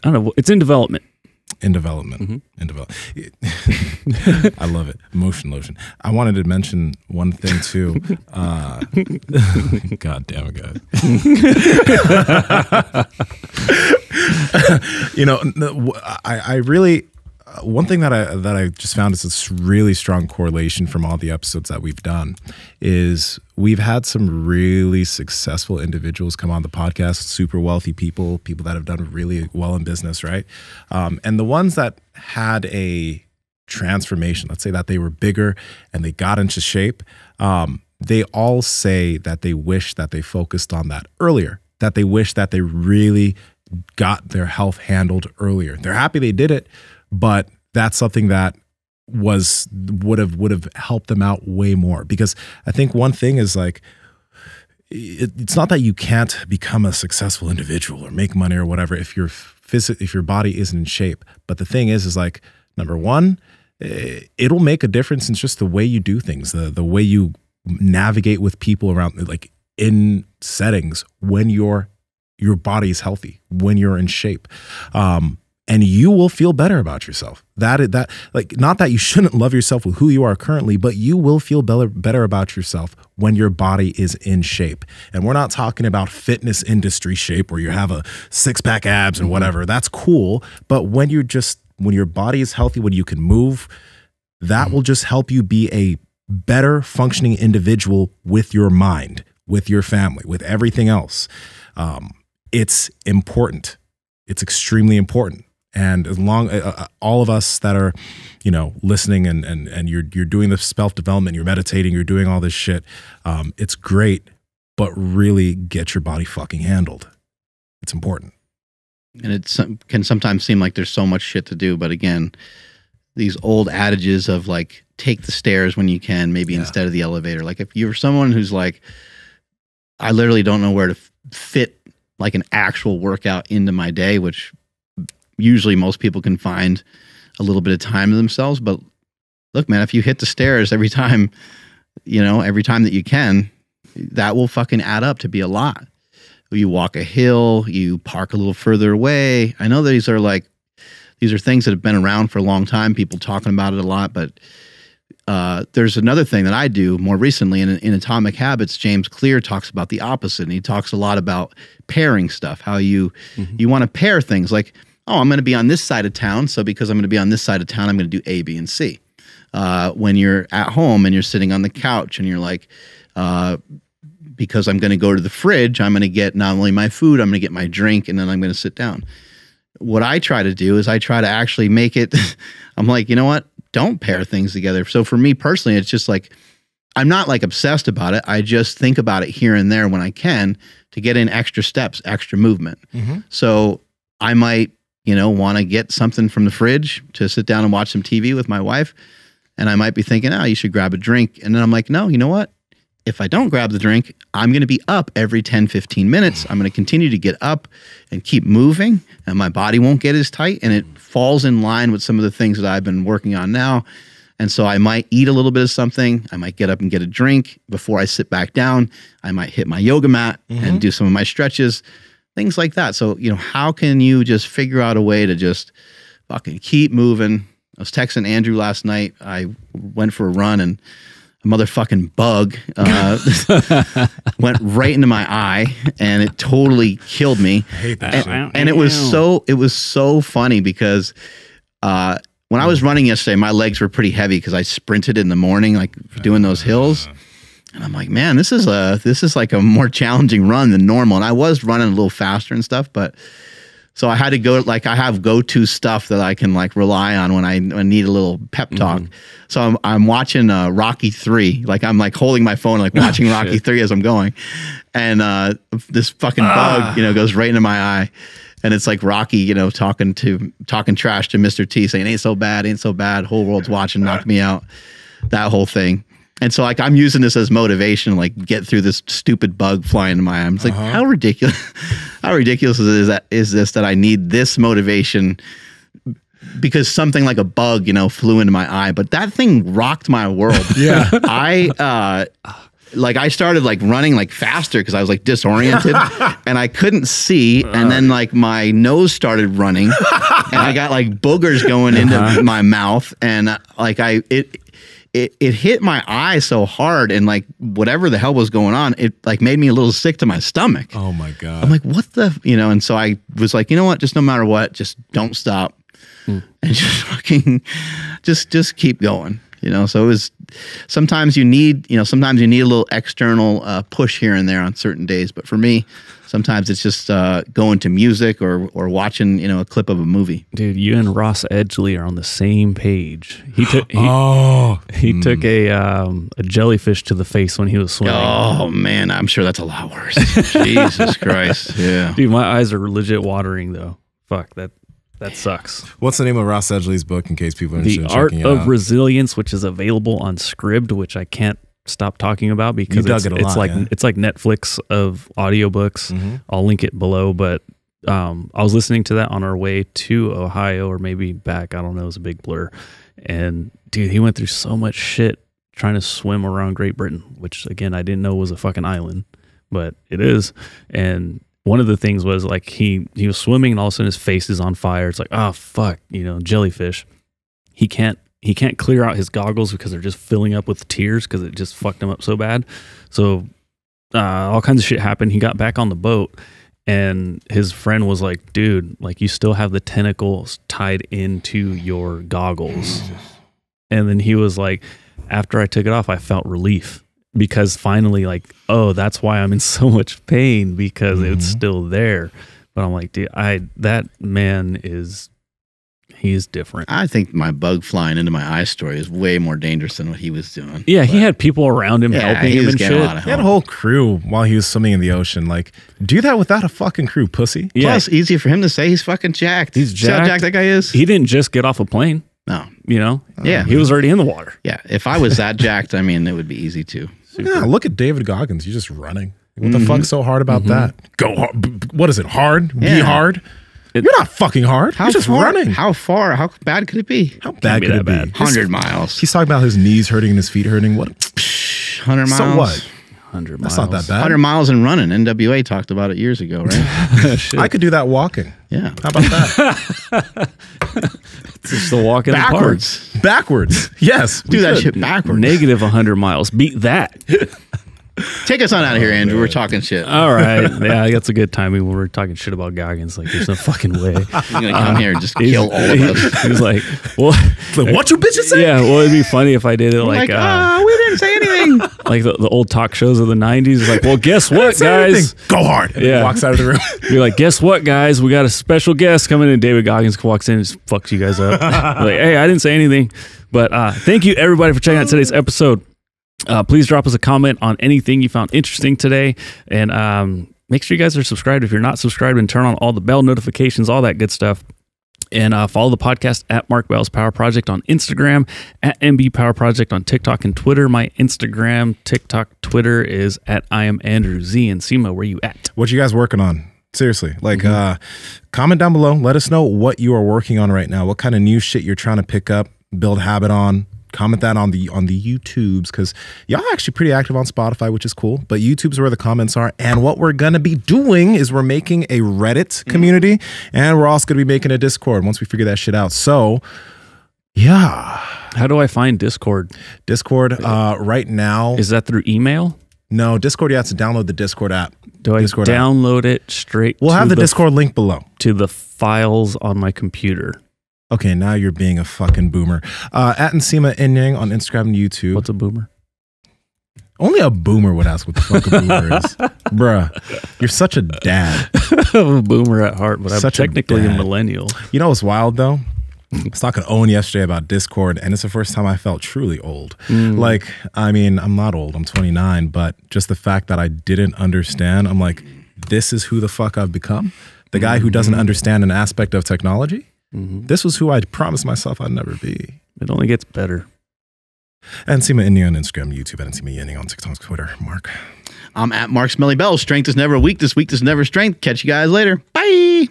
I don't know. It's in development. In development. In development. I love it. Motion lotion. I wanted to mention one thing too. God damn it, guys. You know, I really, one thing that I just found is this really strong correlation from all the episodes that we've done is we've had some really successful individuals come on the podcast, super wealthy people that have done really well in business, right? And the ones that had a transformation, let's say that they were bigger and they got into shape, they all say that they wish that they focused on that earlier, that they wish that they really got their health handled earlier. They're happy they did it, but that's something that would have helped them out way more. Because I think one thing is like, it's not that you can't become a successful individual or make money or whatever if your body isn't in shape. But the thing is like, number one, it'll make a difference in just the way you do things, the way you navigate with people around, like in settings when your body is healthy, when you're in shape. And you will feel better about yourself. That like, not that you shouldn't love yourself with who you are currently, but you will feel better about yourself when your body is in shape. And we're not talking about fitness industry shape where you have a six-pack abs and whatever. That's cool. But when your body is healthy, when you can move, that will just help you be a better functioning individual with your mind, with your family, with everything else. It's important. It's extremely important. And as long all of us that are, you know, listening and you're doing the self-development, you're meditating, you're doing all this shit, it's great, but really get your body fucking handled. It's important. And it can sometimes seem like there's so much shit to do, but again, these old adages of like, take the stairs when you can, maybe instead of the elevator. Like if you're someone who's like, I literally don't know where to fit like an actual workout into my day, which usually most people can find a little bit of time to themselves. But look, man, if you hit the stairs every time, you know, every time that you can, that will fucking add up to be a lot. You walk a hill, you park a little further away. I know these are things that have been around for a long time, people talking about it a lot, but there's another thing that I do more recently in Atomic Habits. James Clear talks about the opposite, and he talks a lot about pairing stuff, how you want to pair things like, oh, I'm going to be on this side of town, so because I'm going to be on this side of town, I'm going to do A, B, and C. when you're at home and you're sitting on the couch and you're like, because I'm going to go to the fridge, I'm going to get not only my food, I'm going to get my drink, and then I'm going to sit down. What I try to do is I try to actually make it, I'm like, you know what? Don't pair things together. So for me personally, it's just like, I'm not like obsessed about it. I just think about it here and there when I can to get in extra steps, extra movement. So I might, you know, want to get something from the fridge to sit down and watch some TV with my wife. And I might be thinking, oh, you should grab a drink. And then I'm like, no, you know what? If I don't grab the drink, I'm going to be up every 10, 15 minutes. I'm going to continue to get up and keep moving, and my body won't get as tight. And it falls in line with some of the things that I've been working on now. And so I might eat a little bit of something. I might get up and get a drink before I sit back down. I might hit my yoga mat and do some of my stretches, things like that. So, you know, how can you just figure out a way to just fucking keep moving? I was texting Andrew last night. I went for a run and a motherfucking bug went right into my eye, and it totally killed me. I hate that shit. And it was so funny because when I was running yesterday, my legs were pretty heavy because I sprinted in the morning, like doing those hills. And I'm like, man, this is like a more challenging run than normal. And I was running a little faster and stuff, but so I had to go, like, I have go-to stuff that I can like rely on when I need a little pep talk. So I'm watching Rocky 3. Like, I'm like holding my phone, like watching Rocky 3 as I'm going. And this fucking bug, you know, goes right into my eye. And it's like Rocky, you know, talking trash to Mr. T, saying, ain't so bad. Whole world's watching, knock me out. That whole thing. And so, like, I'm using this as motivation, like, get through this stupid bug flying into my eye. It's like, how ridiculous is this that I need this motivation because something like a bug, you know, flew into my eye. But that thing rocked my world. Yeah. I started like running like faster because I was like disoriented and I couldn't see. And then like my nose started running and I got like boogers going into my mouth. And like it hit my eye so hard, and like whatever the hell was going on, it like made me a little sick to my stomach. Oh my God. I'm like, what the, you know? And so I was like, you know what? Just no matter what, just don't stop and just fucking, just keep going. You know, so it was, sometimes you need a little external push here and there on certain days. But for me, sometimes it's just going to music or watching, you know, a clip of a movie. Dude, you and Ross Edgley are on the same page. He took took a jellyfish to the face when he was swimming. Oh man, I'm sure that's a lot worse. Jesus Christ. Yeah. Dude, my eyes are legit watering though. Fuck, that sucks. What's the name of Ross Edgley's book in case people are interested in The Art checking it out? of Resilience, which is available on Scribd, which I can't stop talking about because it's like Netflix of audiobooks. I'll link it below, but I was listening to that on our way to Ohio or maybe back. I don't know. It was a big blur. And dude, he went through so much shit trying to swim around Great Britain, which again, I didn't know was a fucking island, but it is. And one of the things was like he was swimming and all of a sudden his face is on fire. It's like, oh fuck, you know, jellyfish. He can't clear out his goggles because they're just filling up with tears because it just fucked him up so bad. So all kinds of shit happened. He got back on the boat and his friend was like, dude, like you still have the tentacles tied into your goggles. And then he was like, after I took it off, I felt relief. Because finally, like, oh, that's why I'm in so much pain because it's still there. But I'm like, dude, that man he's different. I think my bug flying into my eye story is way more dangerous than what he was doing. Yeah, he had people around him helping him and shit. He had a whole crew while he was swimming in the ocean. Like, do that without a fucking crew, pussy. Yeah. Plus, easy for him to say he's fucking jacked. He's jacked. See how jacked that guy is? He didn't just get off a plane. No. You know? Yeah. He was already in the water. Yeah. If I was that jacked, I mean, it would be easy too. Yeah, look at David Goggins. He's just running. What the fuck's so hard about that? Go hard. What is it? Hard? Be hard? You're not fucking hard. You're just running. How far? How bad could it be? How bad could it be? 100 miles. He's talking about his knees hurting and his feet hurting. What? 100 miles. So what? 100 That's miles. not that bad. 100 miles and running. NWA talked about it years ago, right? I could do that walking. Yeah. How about that? It's just a walk in Backwards. Backwards. Yes. Do that shit backwards. Negative 100 miles. Beat that. Take us on out of here, Andrew. We're talking shit. All right. Yeah, that's a good timing when we're talking shit about Goggins. Like, there's no fucking way. He's gonna come here and just kill all of us. He's like, well, what you bitches say? yeah, well, it'd be funny if I did it We didn't say anything. like the old talk shows of the 90s. Like, well, guess what, guys? Go hard. And Yeah. walks out of the room. You're like, guess what, guys? We got a special guest coming in. David Goggins walks in and just fucks you guys up. Like, hey, I didn't say anything. But thank you, everybody, for checking out today's episode. Please drop us a comment on anything you found interesting today. And make sure you guys are subscribed if you're not subscribed, and turn on all the bell notifications, all that good stuff. And follow the podcast at Mark Bell's Power Project on Instagram, at MB Power Project on TikTok and Twitter. My Instagram, TikTok, Twitter is at I am Andrew Z. And Nsima, where you at? What you guys working on? Seriously, like comment down below. Let us know what you are working on right now. What kind of new shit you're trying to pick up, build habit on. Comment that on the YouTubes, because y'all actually pretty active on Spotify, which is cool. But YouTube's where the comments are. And what we're gonna be doing is we're making a Reddit community, and we're also gonna be making a Discord once we figure that shit out. So yeah. How do I find Discord? Discord right now. Is that through email? No, Discord, you have to download the Discord app. Do I Discord app. download it straight We'll have the Discord link below. to the files on my computer? Okay, now you're being a fucking boomer. At Nsima Inyang on Instagram and YouTube. What's a boomer? Only a boomer would ask what the fuck a boomer is. Bruh, you're such a dad. I'm a boomer at heart, but Such I'm a technically a dad. millennial. You know what's wild though? I was talking to Owen yesterday about Discord, and it's the first time I felt truly old. Like, I mean, I'm not old, I'm 29, but just the fact that I didn't understand, I'm like, this is who the fuck I've become? The guy who doesn't understand an aspect of technology? This was who I promised myself I'd never be. It only gets better. And Nsima Inyang on Instagram, YouTube, and Nsima Inyang on TikTok, Twitter. Mark. I'm at Mark Smelly Bell. Strength is never weakness. Weakness is never strength. Catch you guys later. Bye.